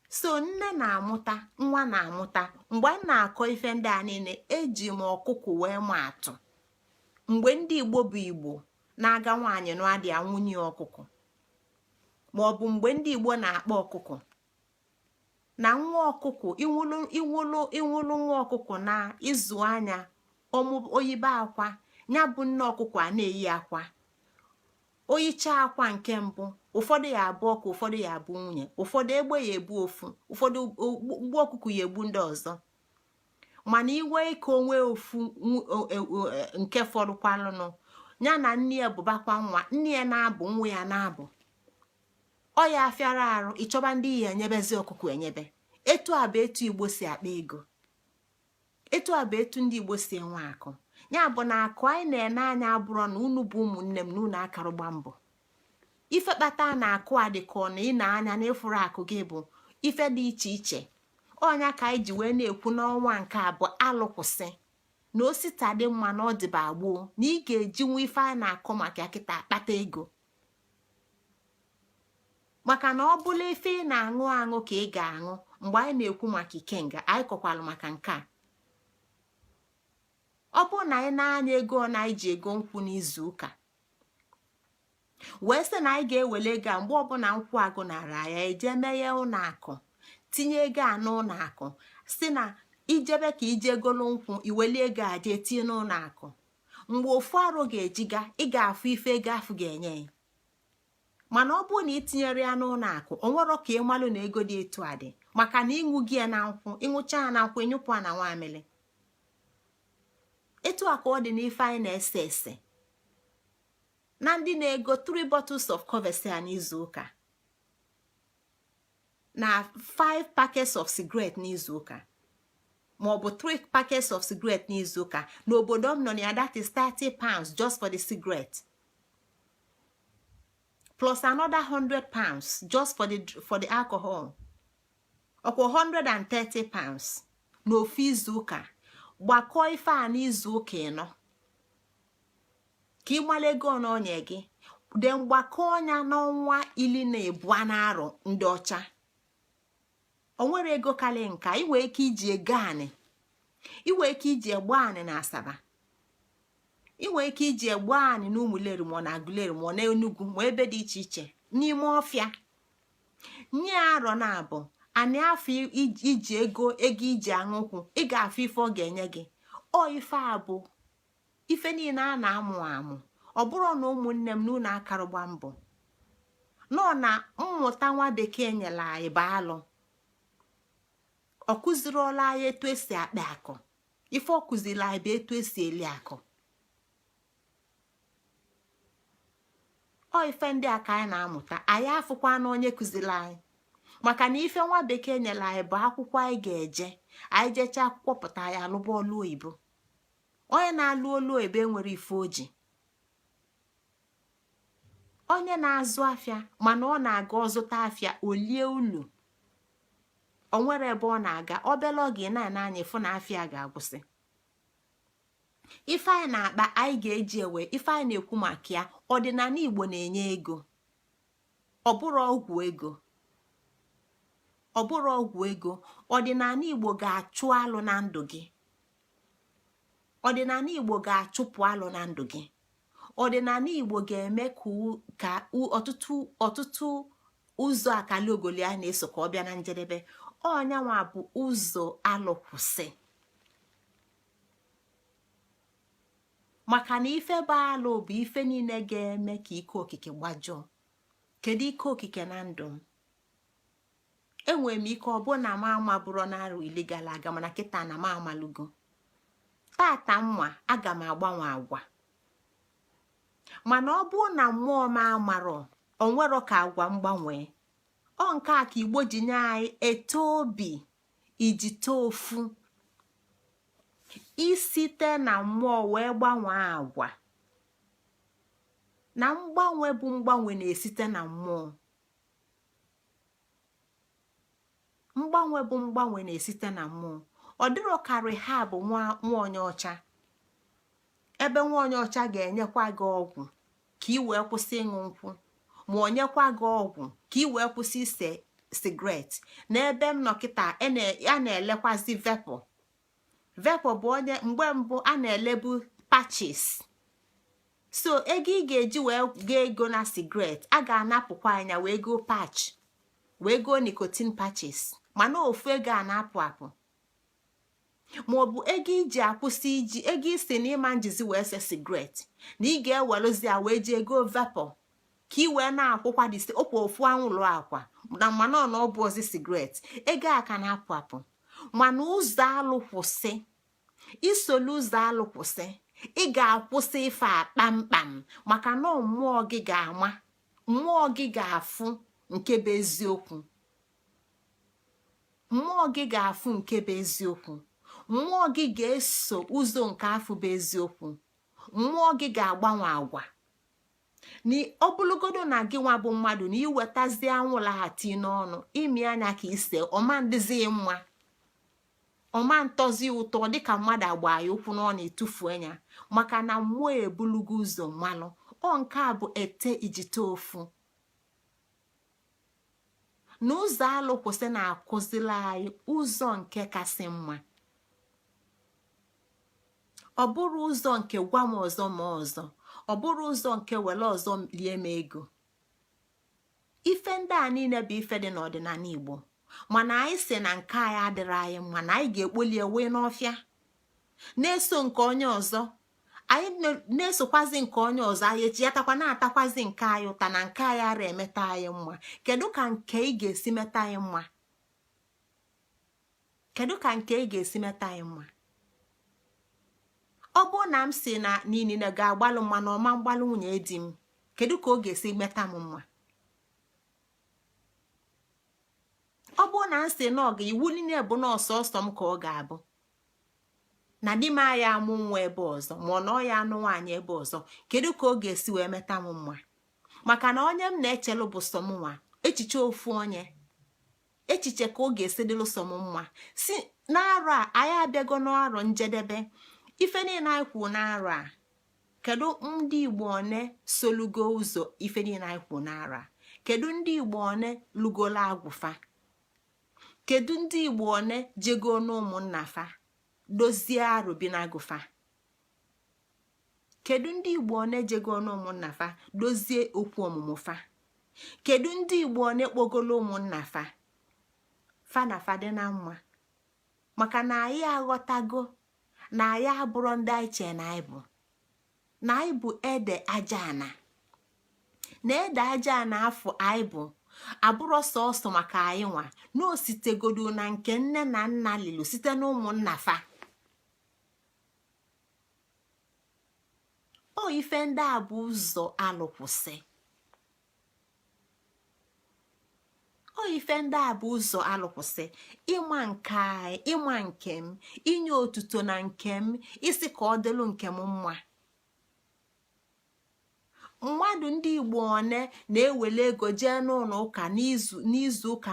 So nne na-amụta, nwa na-amụta. Mgbe m na-akọ ife ndị a niile, eji m ọkụkụ wee ma atụ. Mgbe ndị Igbo bụ Igbo na-aga nwaanyị n'adị anwụnye ọkụkụ, ma ọ bụ mgbe ndị Igbo na-akpa ọkụkụ na nwa ọkụkụ, iwulu nwa ọkụkụ na ịzụ anya oyibe akwa, ya bụ nne ọkụkụ a na-eyi akwa, oyicha akwa nke mbụ, ụfọdụ ya abụ ọkụ, ụfọdụ ya abụ nwunye, ụfọdụ egbe ya ebu ofu, ụfọdụ ugbo ọkụkụ ya egbu ndị ọzọ. Mana iwe ike onwe ofu nke fọdụkwalụnụ, ya na nne ya bụbakwa nwa, nne ya na-abụ, nwa ya na-abụ. Ọ ya afịara arụ ịchọba ndị ya enyebezi ọkụkụ enyebe. Etu a bụ etu Igbo si akpa ego, etu a bụ etu ndị Igbo si enwe akụ. Ya bụ na akụ anyị na-ene anya abụrụ na unu bụ ụmụnne m na unu akarụgba mbọ. Ife kpata na akụ a dịka ọ na ị na-anya na ịfụrụ akụ gị bụ ife dị iche iche. Ọnya ka anyị ji wee na-ekwu n'ọnwa nke abụọ alụkwụsị na osita dị mma na ọ dịba agboo, na ị ga-eji nwa ife a na-akọ maka ya kịta akpata ego. Maka na ọ bụla ife ị na-aṅụ aṅụ ka ị ga-aṅụ. Mgbe anyị na-ekwu maka ikenga, anyị kọkwalụ maka nke a. Ọ bụrụ na anyị na-anya ego na anyị ji ego nkwụ n'izu ụka, wee sị na anyị ga-ewele ego a mgbe ọbụla nkwụ agụ nara ya eje meghe ụlọ akụ, tinye ego a n'ụlọ akụ, si na ijebe ka ije golo nkwụ iweli ego a jee tinye n'ụlọ akụ. Mgbe ofu arụ ga-ejiga, ị ga-afụ ife ego afụ ga-enye ya. Mana ọ bụrụ na itinyere ya n'ụlọ akụ, o nwero ka ịmalụ na ego dị etu a dị, maka na ịṅụ gị ya na nkwụ, ịṅụcha ya na nkwụ, ịnyụpụ na nwamili. Etu a ka ọ dị n'ife anyị na-ese ese na ndị na-ego 3 bottles of Coversia n'izu ụka na 5 packets of cigarette n'izu ụka, maọbụ 3 packets of cigarette n'izu ụka. N'obodo m nọ na ya, that is 30 pounds just for the cigarette, plus another 100 pounds just for the alcohol. Ọkwa 130 pounds n'ofu izu ụka. Gbakọọ ife a n'izu ụka ịnọ ka ịgbala ego n'onye gị, de mgbakọ ọnya n'ọnwa 12 na-arụ ndị ọcha. O nwere ego kali nka iwe ike iji ego anị, iwe ike iji egbe anị na Asaba, iwe ike iji egbe anị na Ụmụleri ma na Agụleri ma na Enugu ma ebe dị iche iche n'ime ọfịa. Nye arọ na abụ anị afọ iji ego iji aṅụkwụ, ị ga-afụ ife ọ ga-enye gị. Ọ ife a bụ ife niile a na-amụ amụ. Ọ bụrụ na ụmụnne m na unu akarụgba mbọ nọ na mmụta nwa bekee nyere anyị bụ alụ. Ọ kụziriola anyị etu esi akpa akụ. Ife ọ kụziri anyị bụ etu esi eli akụ. Ọ ife ndị a ka anyị na-amụta, anyị afụkwa na onye kụziri anyị, maka na ife nwa bekee nyere anyị bụ akwụkwọ anyị ga-eje, anyị jecha akwụkwọ pụta anyị alụba olu oyibo. Onye na-alụ olu oyibo enwere ife oji. Onye na-azụ afịa mana ọ na-aga ọzụta afịa olie ulu, o nwere ebe ọ na-aga obele oge na-anya ịfụ na afịa ga-agwụsị. Ife anyị na-akpa anyị ga-eji ewe ife anyị na-ekwu maka ya. Ọdịnala Igbo na-enye ego, ọ bụrụ ọgwụ ego, ọ bụrụ ọgwụ ego. Ọdịnala Igbo ga-achụ alụ na ndụ gị. Ọdịnala Igbo ga-achụpụ alụ na ndụ gị. Ọdịnala Igbo ga-eme ka ọtụtụ ụzọ akali ogoli a na-eso ka ọ bịa na njedebe. Ọnyanwa bụ ụzọ alụkwụsị. Maka na ife bụ alụ bụ ife niile ga-eme ka ike okike gbajọọ. Kedu ike okike na ndụ m? Enwere m ike ọbụna m amabụrụ n'arụ ili gara aga, mana kịta na m amalugo. Tata mma aga m agbanwe agwa. Mana ọ bụ na mmụọ m amarọ, o nwero ka agwa mgbanwe. Ọ nke a ka Igbo ji nye anyị eto obi iji too ofu. Isite na mmụọ wee gbanwee agwa. Na mgbanwe bụ mgbanwe na-esite na mmụọ. Mgbanwe bụ mgbanwe na-esite na mmụọ. Ọ dịrọ karị ha bụ nwa onye ọcha. Ebe nwa onye ọcha ga-enyekwa gị ọgwụ ka ị wee kwụsị ịṅụ nkwụ, ma ọ nyekwa gị ọgwụ ka ị wee kwụsị ise sigaret. N'ebe m nọ kịta a na-elekwazi vepọ. Vepọ bụ onye mgbe mbụ a na-elebu patches. So ego ị ga-eji wee goo ego na sigaret, a ga-anapụkwa anya wee goo patch, wee goo nicotine patches, mana ofu ego a na-apụ apụ. Ma ọ bụ ego iji akwụsị iji ego isi na ịma njizi wee se sigaret, na ị ga-eweluzi a wee ji ego vepọ ka ị wee na-akwụkwa dịsi okwu ofu anwụlụ akwa na mana ọ na ọ bụ ozi sigaret. Ego a ka na-apụ apụ. Mana ụzọ alụkwụsị, isolu ụzọ alụkwụsị, ị ga-akwụsị ife a kpamkpam, maka na mmụọ gị ga-ama, mmụọ gị ga-afụ nke bụ eziokwu. Mmụọ gị ga-afụ nke bụ eziokwu. Mmụọ gị ga-eso ụzọ nke afụ bụ eziokwu. Mmụọ gị ga-agbanwe agwa. Na ọ bụlụgodo na gị nwa bụ mmadụ na iwetazie anwụlaghati n'ọnụ, imi anya ka ise ọma ndịzi mma, ọma ntọzi ụtọ dịka mmadụ agba ya ụkwụ n'ọnụ etufu anya, maka na mmụọ ebulugo ụzọ mmalụ. Ọ nke a bụ ete ijite ofu. Na ụzọ alụkwụsị na-akụzili anyị ụzọ nke kasị mma. Ọ bụrụ ụzọ nke gwa m ọzọ ma ọzọ, ọ bụrụ ụzọ nke were ọzọ lie m ego. Ife ndị a niile bụ ife dị n'ọdịnala Igbo, mana anyị si na nke anyị adịrị anyị mma, na anyị ga-ekpoli wee n'ọfịa na-eso nke onye ọzọ. Anyị na-esokwazi nke onye ọzọ, anyị echi atakwa na-atakwazi nke anyị ụta, na nke anyị ara emeta anyị mma. Kedu ka nke ị ga-esi meta anyị mma? Kedu ka nke ị ga-esi meta anyị mma? Ọ bụ na m si na niile ga-agbalụ mma na ọma mgbalụ nwunye di m, kedu ka ọ ga-esi meta m mma? Ọ bụ na m si na ọ ga-iwu niile bụ na ọsọsọ m ka ọ ga-abụ, na di m ya amụ nwa ebe ọzọ, ma ọ na ọ ya anụ nwaanyị ebe ọzọ, kedu ka ọ ga-esi wee meta m mma? Maka na onye m na-echelu bụ sọ m nwa, echiche ofu onye, echiche ka ọ ga-esi dịlụ sọ m mma. Si n'arọ a anyị abịago n'arọ njedebe. Ife niile anyị kwu n'arọ a, kedu ndị Igbo one solugo ụzọ ife niile anyị kwu n'arọ a? Kedu ndị Igbo one lụgola agwụfa? Kedu ndị Igbo one jego n'ụmụnna fa dozie arụ bi n'agụfa? Kedu ndị Igbo one jego n'ụmụnna fa dozie okwu ọmụmụ fa? Kedu ndị Igbo one kpogolo ụmụnna fa na fa dị na mma? Maka na anyị aghọtago na anyị abụrụ ndị anyị chee na anyị bụ ede aja ana, na ede aja na afọ anyị bụ abụrụ sọsọ maka anyị nwa na ositegodu na nke nne na nna lilu site na ụmụnna fa. O ife ndị a bụ ụzọ alụkwụsị. Ịma nke anyị, ịma nke m, inye otuto na nke m, isi ka ọ dịlụ nke m mma. Mmadụ ndị Igbo one na-ewele ego jee n'ụlọ ụka n'izu ụka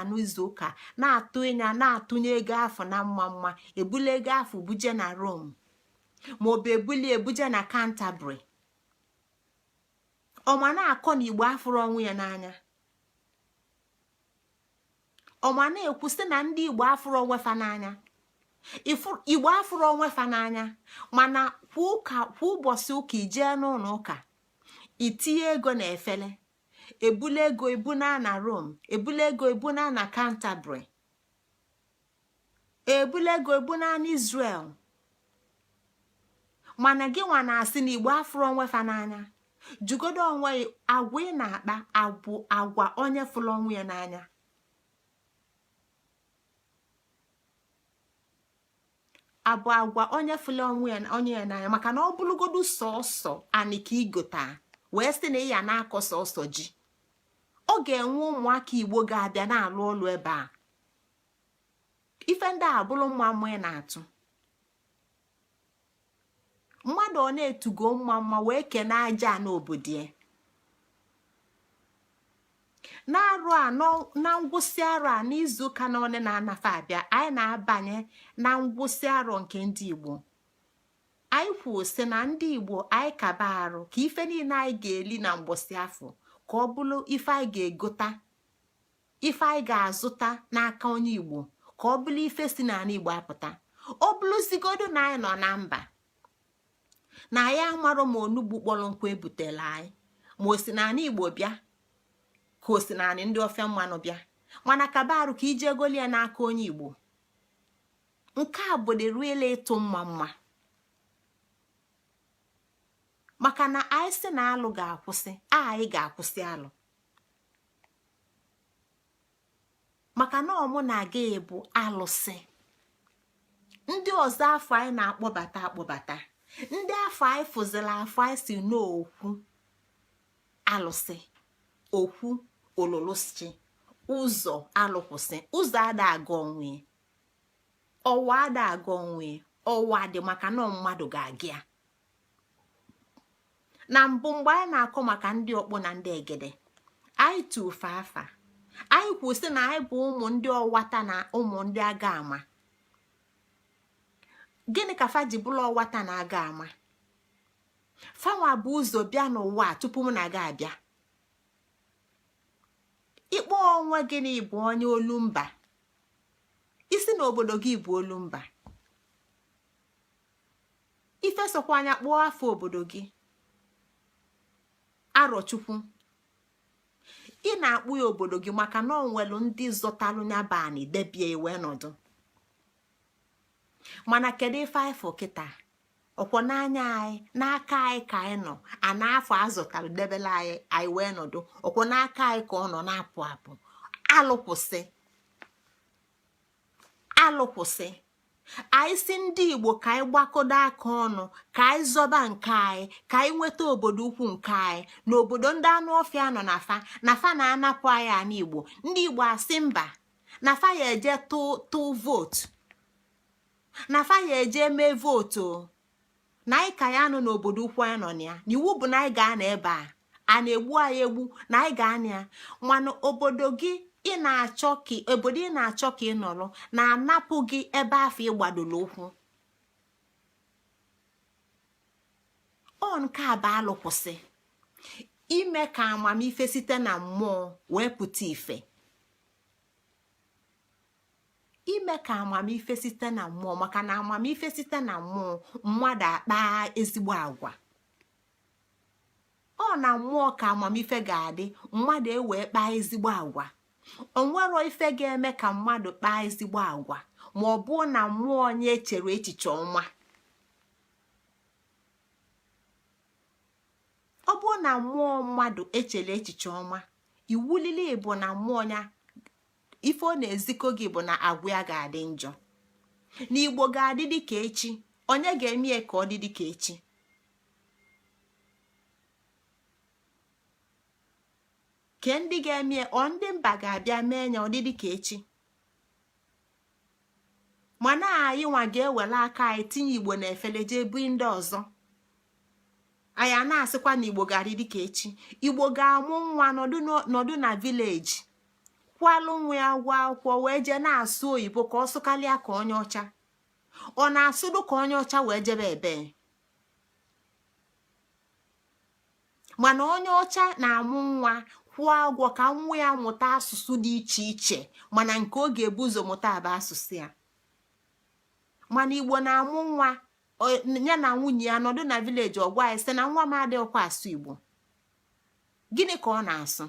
na-atụnye ego afọ na mma ebule ego afọ buje na Rome maọbụ ebuje na Canterbury. Ọma na-akọ na Igbo afụrụ ọnwụ ya n'anya. Ọma na-ekwu sị na ndị Igbo afụrụ onwefa n'anya. Igbo afụrụ onwefa n'anya, mana kwa ụbọchị ụka ijee n'ụlọ ụka itinye ego na efele, ebule ego ebuna na Rome, ebule ego ebuna na Canterbury, ebule ego ebuna na Israel. Mana gị nwa na-asị na Igbo afụrụ onwefa n'anya. Jugodo onwe agwa ị na-akpa abụ agwa onye fụrụ onwe ya n'anya. Abụ agwa onye fụrụ onye ya n'anya, maka na ọ bụrụgodu sọsọ anị ka igota wee sị na ị ya na-akọ sọsọ ji, ọ ga-enwe ụmụaka Igbo ga-abịa na-alụ ọlụ ebe a. Ife ndị a bụrụ mma ị na-atụ. Mmadụ ọ na-etugo mma wee kene aja n'obodo ya. Na-arụ a na ngwụsị arọ a n'izu ụka na one na-anafe abịa, anyị na-abanye na ngwụsị arọ nke ndị Igbo. Anyị kwuo sị na ndị Igbo anyị kaba arụ ka ife niile anyị ga-eli na mgbọsị afọ ka ọ bụrụ ife anyị ga-egota, ife anyị ga-azụta n'aka onye Igbo, ka ọ bụrụ ife si n'ala Igbo apụta. Ọ bụrụzigodo na anyị nọ na mba na anyị amarụ ma onugbu kpọrọ nkwa ebutela anyị, ma o si n'ala Igbo bịa ka o si n'ala ndị ọfịa mmanụ bịa, mana kaba arụ ka ije golie n'aka onye Igbo. Nke a bụ dịrịla ịtụ mma, maka na anyị sị na alụ ga-akwụsị, anyị ga-akwụsị alụ. Maka na ọmụ na-aga ebu alụsị. Ndị ọzọ afọ anyị na-akpọbata ndị afọ anyị fụzila afọ anyị si n'okwu alụsị, okwu ololosi, ụzọ alụkwụsị. Ụzọ ada aga onwe, ọwa ada aga onwe, ọwa dị maka na mmadụ ga-aga ya. Na mbụ mgbe anyị na-akọ maka ndị ọkpọ na ndị egede, anyị tụfe afa, anyị kwụsị na anyị bụ ụmụ ndị ọwata na ụmụ ndị aga ama. Gịnị ka fa ji bụrụ ọwata na aga ama? Fanwa bụ ụzọ bịa n'ụwa tupu m na ga abịa. Ịkpọ onwe gịnị bụ onye olumba, isi na obodo gị bụ olumba. Ife sokwa anya kpọọ afọ obodo gị Arọchukwu. Ị na-akpụ ya obodo gị maka na ọ nwelu ndị zọtalụ nyabani debie iwe nọdụ. Mana kedu ife afọ kịta ọkwọ n'anya anyị n'aka anyị ka anyị nọ, a na-afọ azụtalụ debela anyị wee nọdụ, ọkwọ n'aka anyị ka ọ nọ na-apụ apụ. Alụkwụsị. Anyị si ndị Igbo ka anyị gbakọdo aka ọnụ, ka anyị zọba nke anyị, ka anyị nweta obodo ukwu nke anyị, na obodo ndị anụ ọfịa nọ na fa na-anapụ anyị ana Igbo. Ndị Igbo asị mba, na fa ya eje tụ vootu, na fa ya eje mee vootu, na anyị ka ya nọ n'obodo ukwu anyị nọ na ya, na iwu bụ na anyị ga-anọ ebe a na-egbu anyị egbu, na anyị ga-anọ ya. Mana obodo ị na-achọ ka ị nọrọ na-anapụ gị ebe afọ ịgbadolo ụkwụ. Ọ nke a bụ alụkwụsị. Ime ka amamife site na mmụọ wee pụta ife. Ime ka amamife site na mmụọ, maka na amamife site na mmụọ mmadụ akpa ezigbo agwa. Ọ na mmụọ ka amamife ga-adị, mmadụ ewee kpaa ezigbo agwa. Onwero ife ga-eme ka mmadụ kpaa ezigbo agwa ma ọ bụ na mmụọ onye chere echiche ọma. ọ bụrụ na mmụọ mmadụ echele echiche ọma, iwulili bụ na mmụọ ya ife ọ na-ezikọ gị bụ na agwa ya ga-adị njọ, na Igbo ga-adị dịka echi. Onye ga-eme ya ka ọ dị dịka echi? Ke ndị ga-eme ọ ndị mba ga-abịa mee ya ọ dị dịka echi? mana anyị nwa ga-ewere aka anyị tinye Igbo na efele jee bu ndị ọzọ. anyị a na-asịkwa na Igbo ga-adị dịka echi. Igbo ga-amụ nwa nọdụ na vileji, kwalụ nwa ya gwa akwụkwọ wee jee na-asụ oyibo ka ọ sụkalịa ka onye ọcha. Ọ na-asụdụ ka onye ọcha wee jebe ebe. Mana onye ọcha na-amụ nwa kwụọ ụgwọ ka nwa ya mụta asụsụ dị iche iche, mana nke ọ ga-ebu ụzọ mụta bụ asụsụ ya. Mana Igbo na-amụ nwa ya na nwunye ya nọdụ na vileji, ọgwa ya sị na nwa m adịghịkwa asụ Igbo. Gịnị ka ọ na-asụ?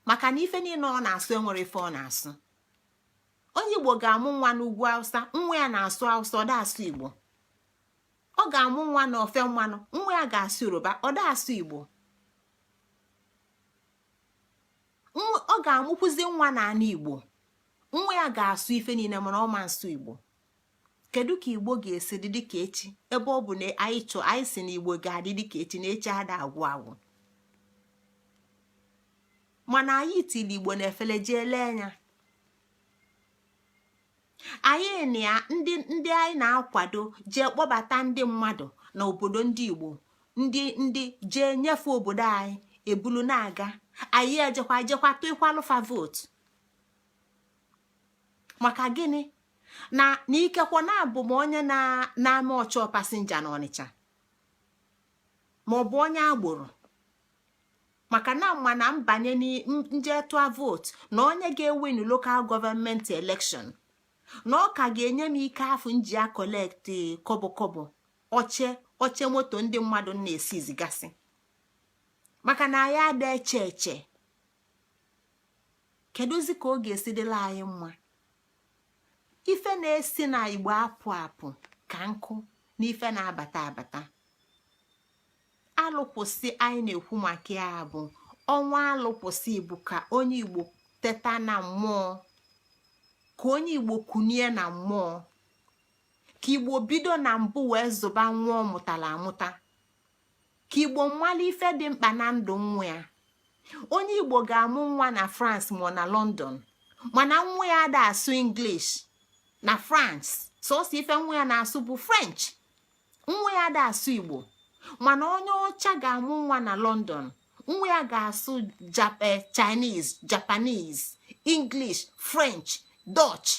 Maka na ife niile ọ na-asụ enwere ife ọ na-asụ. Onye Igbo ga-amụ nwa n'ugwu Awụsa, nwa ya na-asụ Awụsa, ọ da-asụ Igbo. Ọ ga-amụ nwa n'ofe mmanụ, nwa ya ga-asụ Yoruba, ọ da-asụ Igbo. Ọ ga-amụkwụzi nwa n'ala Igbo, nwa ya ga-asụ ife niile mana ọ ma nsụ Igbo. Kedu ka Igbo ga-esi dị dịka echi, ebe ọ bụ na anyị si na Igbo ga-adị dịka echi na echi ada agwụ agwụ? Mana anyị tili Igbo na efele jee lee anya. Anyị na ndị anyị na-akwado jee kpọbata ndị mmadụ na obodo ndị Igbo, ndị jee nyefe obodo anyị ebulu na-aga. Anyị ejekwa tụịkwalụfa vootu. Maka gịnị? na ikekwa na-abụ m onye na-ama ọchọ pasinja n'Ọnịcha, maọbụ onye agboro. Maka na mma na mbanye nje tụọ vootu na onye ga-ewinu lokal gọọmenti elekshọn, na ọ ka ga-enye m ike afọ nji a kolekti kobo oche moto ndị mmadụ na-esi zigasị. Maka na anyị ada eche kedụzi ka ọ ga-esi dịla anyị mma? Ife na-esi na Igbo apụ ka nkụ na ife na-abata abata. Alụpụsị anyị na-ekwu maka ya bụ ọnwa alụpụsị bụ ka onye Igbo teta na mmụọ, ka onye Igbo kunie na mmụọ, ka Igbo bido na mbụ wee zụba nwa ọ mụtara amụta, ka Igbo mmalụ ife dị mkpa na ndụ nwa ya. Onye Igbo ga-amụ nwa na France ma na London, mana nwa ya ada asụ English na France, sọsọ ife nwa ya na-asụ bụ French. Nwa ya ada asụ Igbo. Mana onye ọcha ga-amụ nwa na London, nwa ya ga-asụ Chinese, Japanese, English, French, Dutch.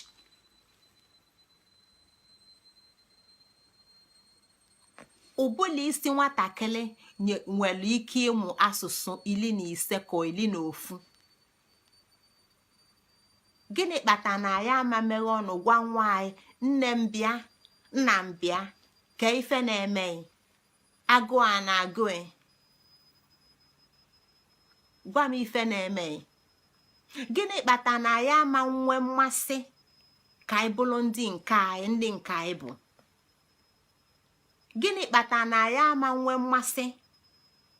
Ụbụla isi nwatakịrị nwere ike ịmụ asụsụ 15 ka 11. Gịnị kpata na ya ama meghe ọnụ gwa nwa anyị, nne m bịa, nna m bịa, ka ife na-eme agụụ a na-agụ gwa m ife na-eme? Gịnị kpata na ya ama nwe mmasị ka anyị bụrụ ndị nke anyị bụ? Gịnị kpata na ya ama nwe mmasị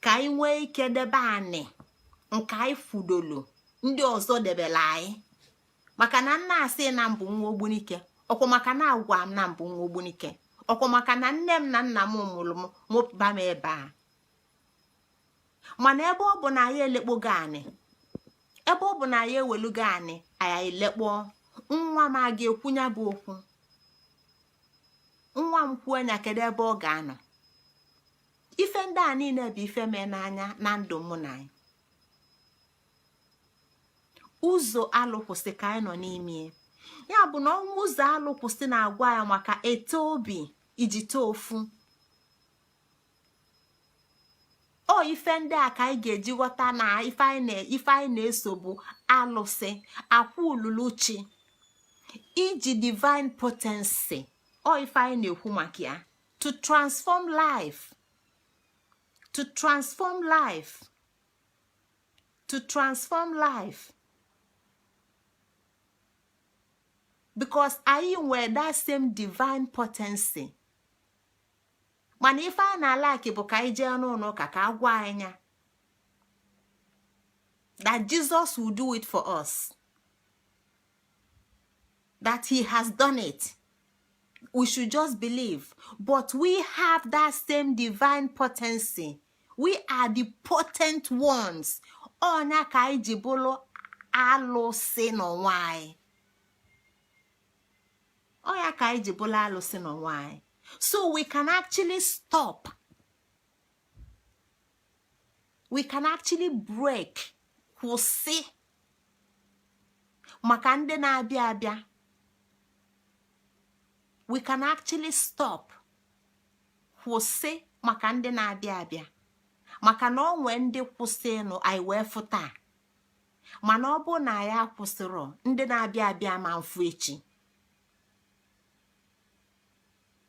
ka anyị nwee ike debe anị nke anyị fudolo ndị ọzọ debela anyị? Maka na nna asị na mbụ nwa Ogbunike, ọkwa maka na agwa m na mbụ nwa Ogbunike, ọkwa maka na nne m na nna m mụrụ m mụba m ebe a. Mana ebe ọ bụ na anyị elekpogo anị, ebe ọ bụ na anyị ewelugo anị, anyị elekpọ nwa m a ga-ekwunya bụ okwu. Nwa m kwuo nya kedu ebe ọ ga-anọ? Ife ndị a niile bụ ife mee n'anya na ndụ mụ na anyị. Ụzọ alụkwụsị ka anyị nọ n'ime ya bụ na ọnwa ụzọ alụkwụsị na-agwa ya maka eto obi iji too ofu. Ọ ife ndị a ka anyị ga-eji ghọta na ife anyị na-eso bụ alụsị, akwa ululuchi, iji divine potency. Ọ ife anyị na-ekwu maka ya, to transform life, to transform life, to transform life. Because anyị nwere that same divine potency, mana ife a na-alaki bụ ka anyị jee n'ụlọ ụka ka agwa anya that Jesus will do it for us, that he has done it. We should just believe. But we have that same divine potency. We are the potent ones. Onya ka anyị ji bụrụ alụsị n'onwe anyị. Onya ka anyị ji bụrụ alụsị n'onwe anyị. So we can actually stop. We can actually break. Kwụsị. Maka ndị na-abịa abịa. We can actually stop. Kwụsị maka ndị na-abịa abịa. Maka na o nwee ndị kwụsịnụ anyị wee fụta. Mana ọ bụ na ya kwụsịrọ ndị na-abịa abịa ma mfu echi.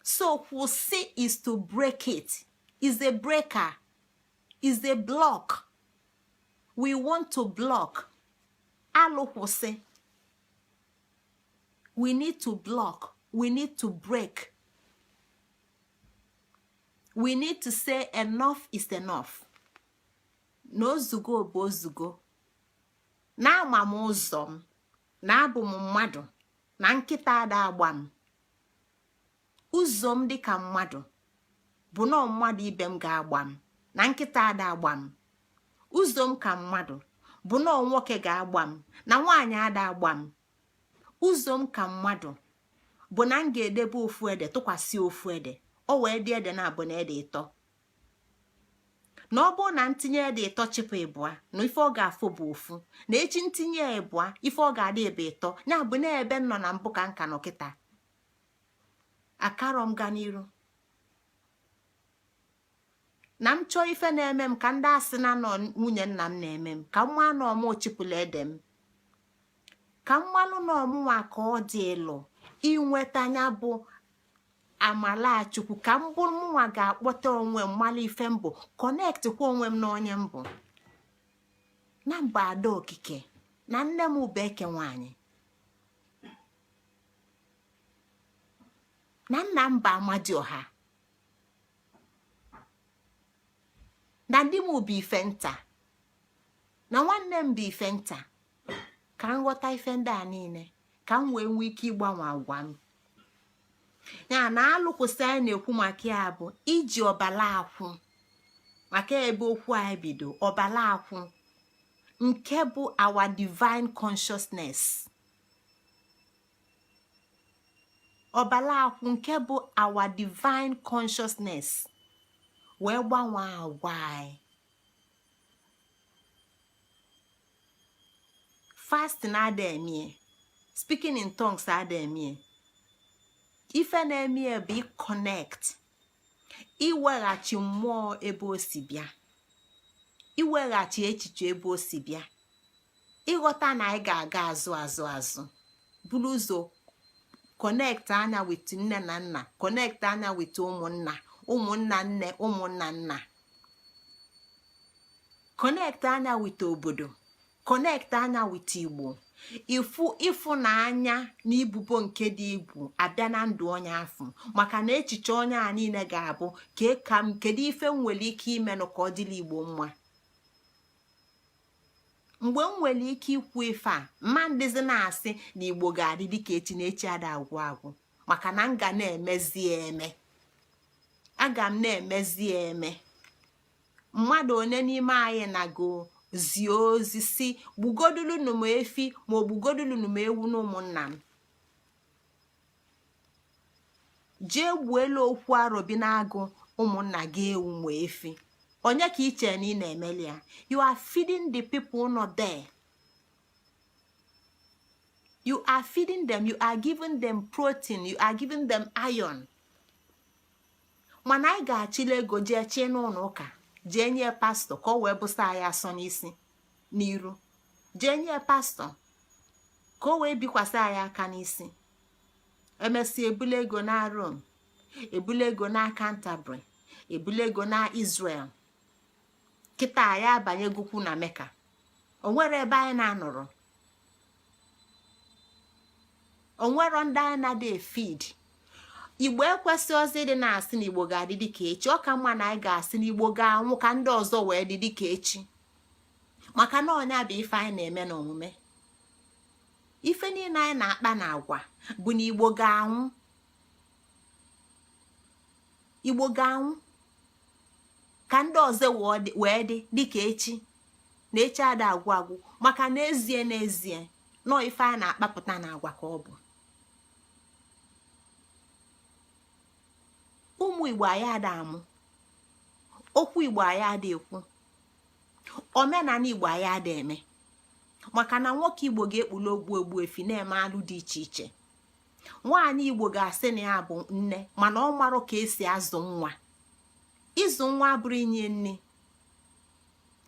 So kwụsị is to break it. Is a breaker. Is a block. We want to block. Alụ kwụsị. We need to block. We need to break. We need to say enough is enough. N'ozugo bụ ozugo. Na-ama m ụzọ m. Na-abụ m mmadụ. Na nkịta ada agba m. Ụzọ m dị ka mmadụ. Bụ na mmadụ ibe m ga-agba m. Na nkịta ada agba m. Ụzọ m ka mmadụ. Bụ na nwoke ga-agba m. Na nwaanyị ada agba m. Ụzọ m ka mmadụ. Bụ na m ga-edebe ofu ede tụkwasị ofu ede. O wee dị ede na abụ na ede ịtọ. Na ọ bụ na ntinye ede ịtọ chịpụ ịbụa na ife ọ ga-afụ bụ ofu. Na echi ntinye ịbụa ife ọ ga-adị ebe ịtọ. Ya bụ na ebe nọ na mbụ ka nka nọ kịta. Akarọ m ga n'iru. Na m chọọ ife na-eme m ka ndị asị na nọ nwunye nna m na-eme m. Ka nwa nọ m ochipụla ede m. Ka mmalụ na ọmụnwa ka ọ dị elu. Inweta anya bụ amala Chukwu ka mbụ mụnwa ga-akpọta onwe m mmalụ ife mbụ connect kwa onwe m na onye mbụ na mba ada okike na nne m bụ eke nwanyị na nna m bụ Amadioha na ndị m bụ ife nta na nwanne m bụ ife nta ka m ghọta ife ndị a niile ka m wee nwee ike ịgbanwe agwa m. Ya na alụkwụsị anyị na-ekwu maka ya bụ iji ọbala akwụ maka ebe okwu anyị bido ọbala akwụ nke bụ our divine consciousness. Ọbala akwụ nke bụ our divine consciousness wee gbanwee agwa anyị. Fasting ada emie, speaking in tongues ada emie. Ife na-emie bụ connect. Iweghachi mmụọ ebe o si bịa. Iweghachi echiche ebe o si bịa. Ịghọta na anyị ga-aga azụ. Buru ụzọ connect anya with nne na nna, connect anya with ụmụnna nne, ụmụnna nna. Connect anya with obodo, connect anya with Igbo. Ịfụnanya na ibubo nke dị igwu abịa na ndụ onye afọ maka na echiche onye a niile ga-abụ ka m kedu ife m nwere ike imenụ ka ọ dịla Igbo mma. Mgbe m nwere ike ikwu ife a mma ndịzi na-asị na Igbo ga-adị dịka echi na echi ada agwụ maka na m ga na-emezi eme. Aga m na-emezi eme. Mmadụ one n'ime anyị na-go zie ozi si gbugodulu nụm efi ma ọ gbugodulu nụm ewu na ụmụnna m. Jee gbuelu okwu arobi na-agụ ụmụnna gị ewu ma efi. Onye ka iche na ị na-emeli ya? You are feeding the people not there. You are feeding them. You are giving them protein. You are giving them iron. Mana anyị ga-achịla ego jee chie n'ụlọ ụka. Jee nye pastọ ka ọ wee bụsa ya asọ n'isi n'iru. Jee nye pastọ ka o wee bikwasị anyị aka n'isi. Emesi ebule ego na Rome, ebule ego na Canterbury, ebule ego na Israel. Kịta ya abanye gukwu na Mecca. O nwere ebe anyị na-anọrọ. O nwere ndị anyị na-de feed. igbo ekwesịghị ọzọ ịdị na-asị na igbo ga-adị dịka echi. Ọ ka mma na anyị ga-asị na igbo ga-anwụ ka ndị ọzọ wee dị dịka echi, maka na ọnya bụ ife anyị na-eme n'omume. Ife niile anyị na-akpa na agwa bụ na igbo ga-anwụ. Igbo ga-anwụ ka ndị ọzọ wee dị dịka echi, na echi ada agwụ agwụ, maka n'ezie nọọ ife anyị na-akpapụta na agwa ka ọ bụ. Ụmụ igbo anyị ada amụ, okwu igbo anyị ada ekwu, omenala igbo anyị ada eme, maka na nwoke igbo ga-ekpulu ogbu efi na-eme alụ dị iche iche. Nwaanyị igbo ga-asị na ya bụ nne, mana ọ marụ ka esi azụ nwa. Ịzụ nwa abụrụ inye nne.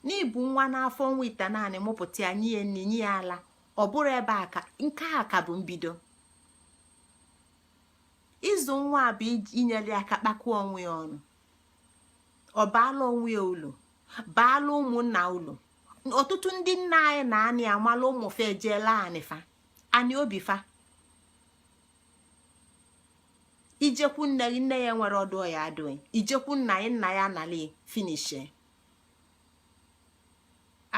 N'ibu nwa n'afọ nwa ite naanị mụpụta ya, nye nne nye ya ala, ọ bụrụ ebe aka nke a ka bụ mbido. Ịzụ nwa bụ inyere aka kpakuo onwe ya ọnụ, ọ baala onwe ya ụlọ, baala ụmụnna ụlọ. Ọtụtụ ndị nna anyị na anị amala ụmụfe ejeela anịfa anị obi fa. Ijekwu nne gị, nne ya nwere ọdụ ya adụghị, ijekwu nna ya anali finishe.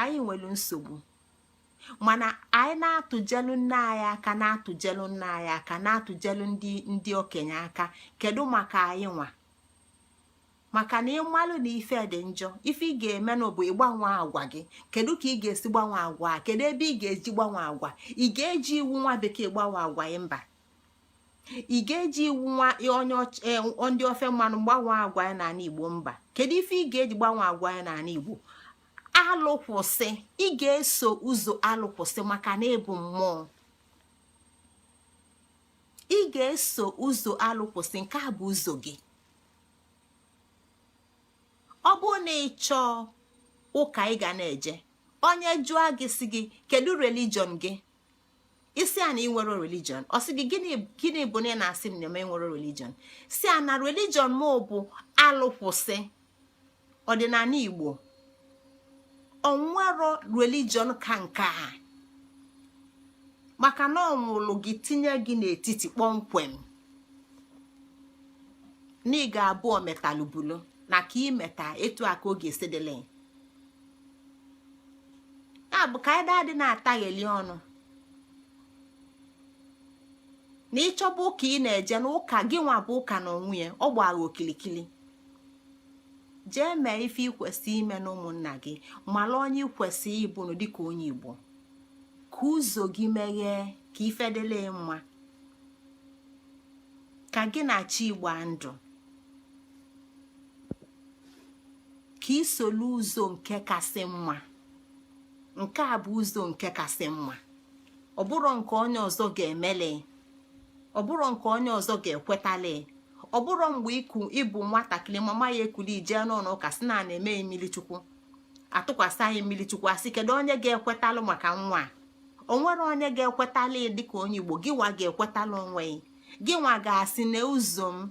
Anyị nwere nsogbu, mana anyị na-atụjelu nne anyị aka, na-atụjelu nna anyị aka, na-atụjelu ndị okenye aka. Kedu maka anyị nwa? Maka na ịmalụ na ife dị njọ, ife ị ga-eme n'obu ịgbanwe agwa gị. Kedu ka ị ga-esi gbanwe agwa? Kedu ebe ị ga-eji gbanwe agwa? Ị ga-eji iwu nwa bekee gbanwe agwa ya? Mba. Ị ga-eji iwu nwa ndị ofe mmanụ gbanwe agwa ya n'ala Igbo? Mba. Kedu ife ị ga-eji gbanwe agwa ya n'ala Igbo? Alụkwụsị. Ị ga-eso ụzọ alụkwụsị, maka na ịbụ mmụọ. Ị ga-eso ụzọ alụkwụsị, nke a bụ ụzọ gị. Ọ bụrụ na ị chọọ ụka ị ga na-eje, onye jụọ gị si gị kedu religion gị, isi a na ị nwere religion, ọ sị gị gịnị bụ na ị na-asị m na m enwere religion? Si a na religion m bụ alụkwụsị. Ọdịnala Igbo onwero religion ka nke a, maka na ọ nwụrụ gị tinye gị n'etiti kpọmkwem, na ị ga-abụ ometalụbulu na ka imeta etu a ka ọ ga-esi dịle. Ya bụ ka anyị dị na-atagheli ọnụ na ịchọba ụka ị na-eje n'ụka gị nwa bụ ụka na onwe ya, ọ gbara okilikili. Jee mee ife ikwesị ime na ụmụnna gị, mara onye ikwesị ịbụ dịka onye Igbo, ka ụzọ gị meghee, ka ife dịle mma, ka gị na chi Igbo ndụ, ka isolu ụzọ nke kasị mma. Nke a bụ ụzọ nke kasị mma. Ọ bụrụ nke onye ọzọ ga-emele, ọ bụrụ nke onye ọzọ ga-ekwetale. Ọ bụrụ mgbe ịbụ nwatakịrị, mama ya ekuli ijee n'ụlọ ụka sị na na-eme mmiri chukwu, atụkwasị anyị mmiri chukwu, asị kedu onye ga-ekwetalụ maka nwa? O nwere onye ga-ekwetalụ dịka onye Igbo. Gị nwa ga-ekwetalụ onwe gị, nwa ga-asị na ụzọ m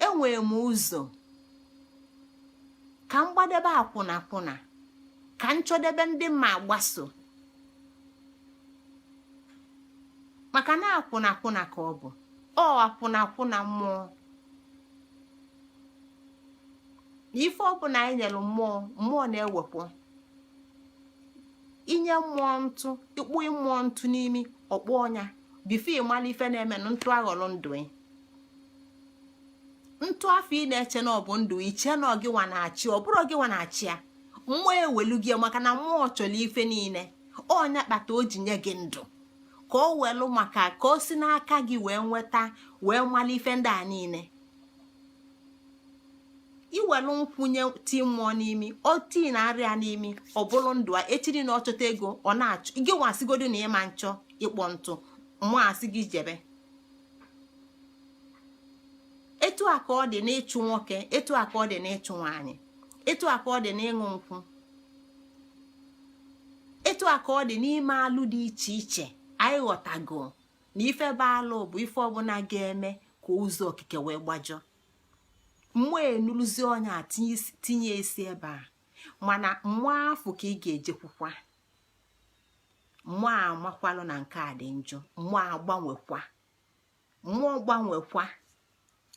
enwee m ụzọ, ka m gbadebe akwụna ka m chọdebe ndị mma agbaso, maka na akwụna ka ọ bụ akwụna mmụọ. Na ife ọbụla anyị nyere mmụọ na-ewepụ. Inye mmụọ ntụ, ịkpụ mmụọ ntụ n'imi ọkpụ ọnya, bifo ịmala ife na-eme na ntụ aghọrọ ndụ. Ntụ afọ ị na-eche na ọ bụ ndụ, iche na gị nwa na-achị, ọ bụrụ gị nwa na-achị ya. Mmụọ ewelu gị, maka na mmụọ chọrọ ife niile. Ọnya kpata o ji nye gị ndụ, ka o welu maka ka o si n'aka gị wee nweta wee mala ife ndị a niile. Iwelu nkwụnye ti mmụọ n'imi, o ti na-arịa n'imi, ọ bụrụ ndụ a echiri na ọchọta ego, ọ na-achọ gị nwasịgodo na ịma nchọ ịkpọ ntụ, mmụọ asị gị jebe. Etu a ka ọ dị n'ịchụ nwoke, etu a ka ọ dị n'ịchụ nwaanyị, etu a ka ọ dị n'ịṅụ nkwụ, etu a ka ọ dị n'ime alụ dị iche iche. Anyị ghọtago na ife bụ alụ bụ ife ọbụla ga-eme ka ụzọ okike wee gbajọ. Mmụọ enuluzi ọnya tinye isi ebe a, mana mmụọ afọ ka ị ga-ejekwukwa. Mmụọ amakwalụ na nke a dị njọ, mmụọ agbanwekwa, mmụọ gbanwekwa,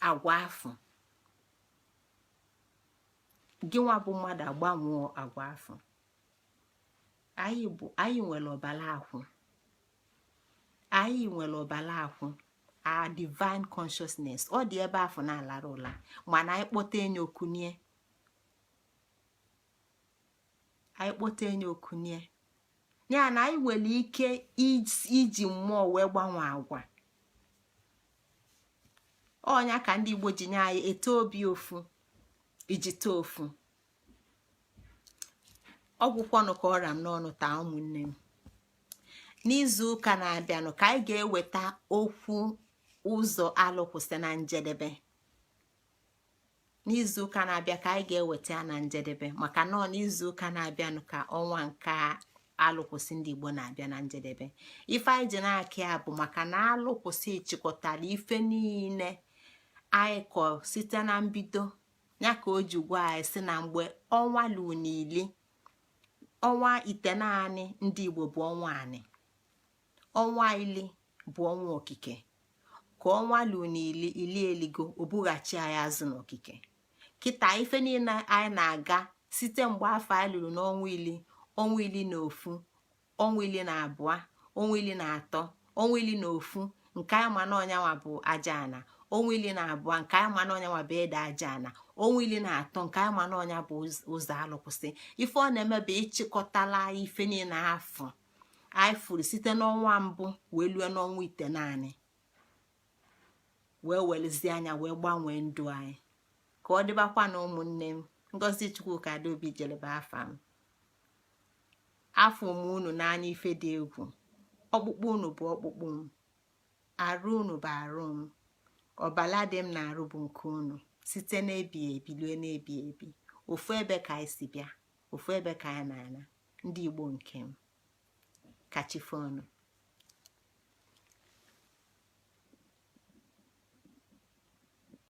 agwa afọ gị nwa bụ mmadụ agbanwee agwa afọ. anyị nwere ọbara akwụ, anyị nwere ọbara akwụ, our divine consciousness ọ dị ebe afọ na-alara ụla, mana anyị kpọta enye okunie ya na anyị nwere ike iji mmụọ wee gbanwee agwa. ọnya ka ndị Igbo ji nye anyị ete obi ofu iji too ofu. ọgwụkwọnụ ka ọra m n'ọnụ taa ụmụnne m. n'izu ụka na-abịanụ ka anyị ga-eweta okwu ụzọ alụkwụsị na njedebe. n'izu ụka na-abịa ka anyị ga-eweta ya na njedebe, maka nọ n'izu ụka na-abịanụ ka ọnwa nke alụkwụsị ndị Igbo na-abịa na njedebe. ife anyị ji na-aka ya bụ maka na alụkwụsị chịkọtara ife niile anyị kọ site na mbido, ya ka o ji gwa anyị si na mgbe ọnwa lunili ọnwa itenaanị ndị Igbo bụ ọnwa anị, ọnwa ili bụ ọnwa okike, ka ọnwa lunili ili eligo obughachi anyị azụ n'okike. kịta ife niile anyị na-aga site mgbe afọ anyị lụrụ n'ọnwa ili, ọnwa ili na ofu, ọnwa ili na abụọ, ọnwa ili na atọ, ọnwa ili na ofu nke anyị ma na ọnyanwa bụ aja ana, ọnwa ili na abụọ nke anyị ma na ọnyanwa bụ ede aja ana, ọnwa ili na atọ nke anyị ma na ọnya bụ ụzọ alụkwụsị. ife ọ na-eme bụ ịchịkọtala ife niile afọ anyị furu site n'ọnwa mbụ wee lue n'ọnwa itenaanị, wee welezie anya wee gbanwee ndụ anyị ka ọ dịbakwa na ụmụnne m. Ngozi Chukwuka Adaobi jelebe afa m. afọ m unu n'anya ife dị egwu, ọkpụkpụ unu bụ ọkpụkpụ m, arụ unu bụ arụ m, ọbala dị m na-arụ bụ nke unu, site n'ebi ebi lue n'ebi ebi. ofu ebe ka anyị si bịa, ofu ebe ka anyị na-ana. ndị Igbo nke m, kachifonu.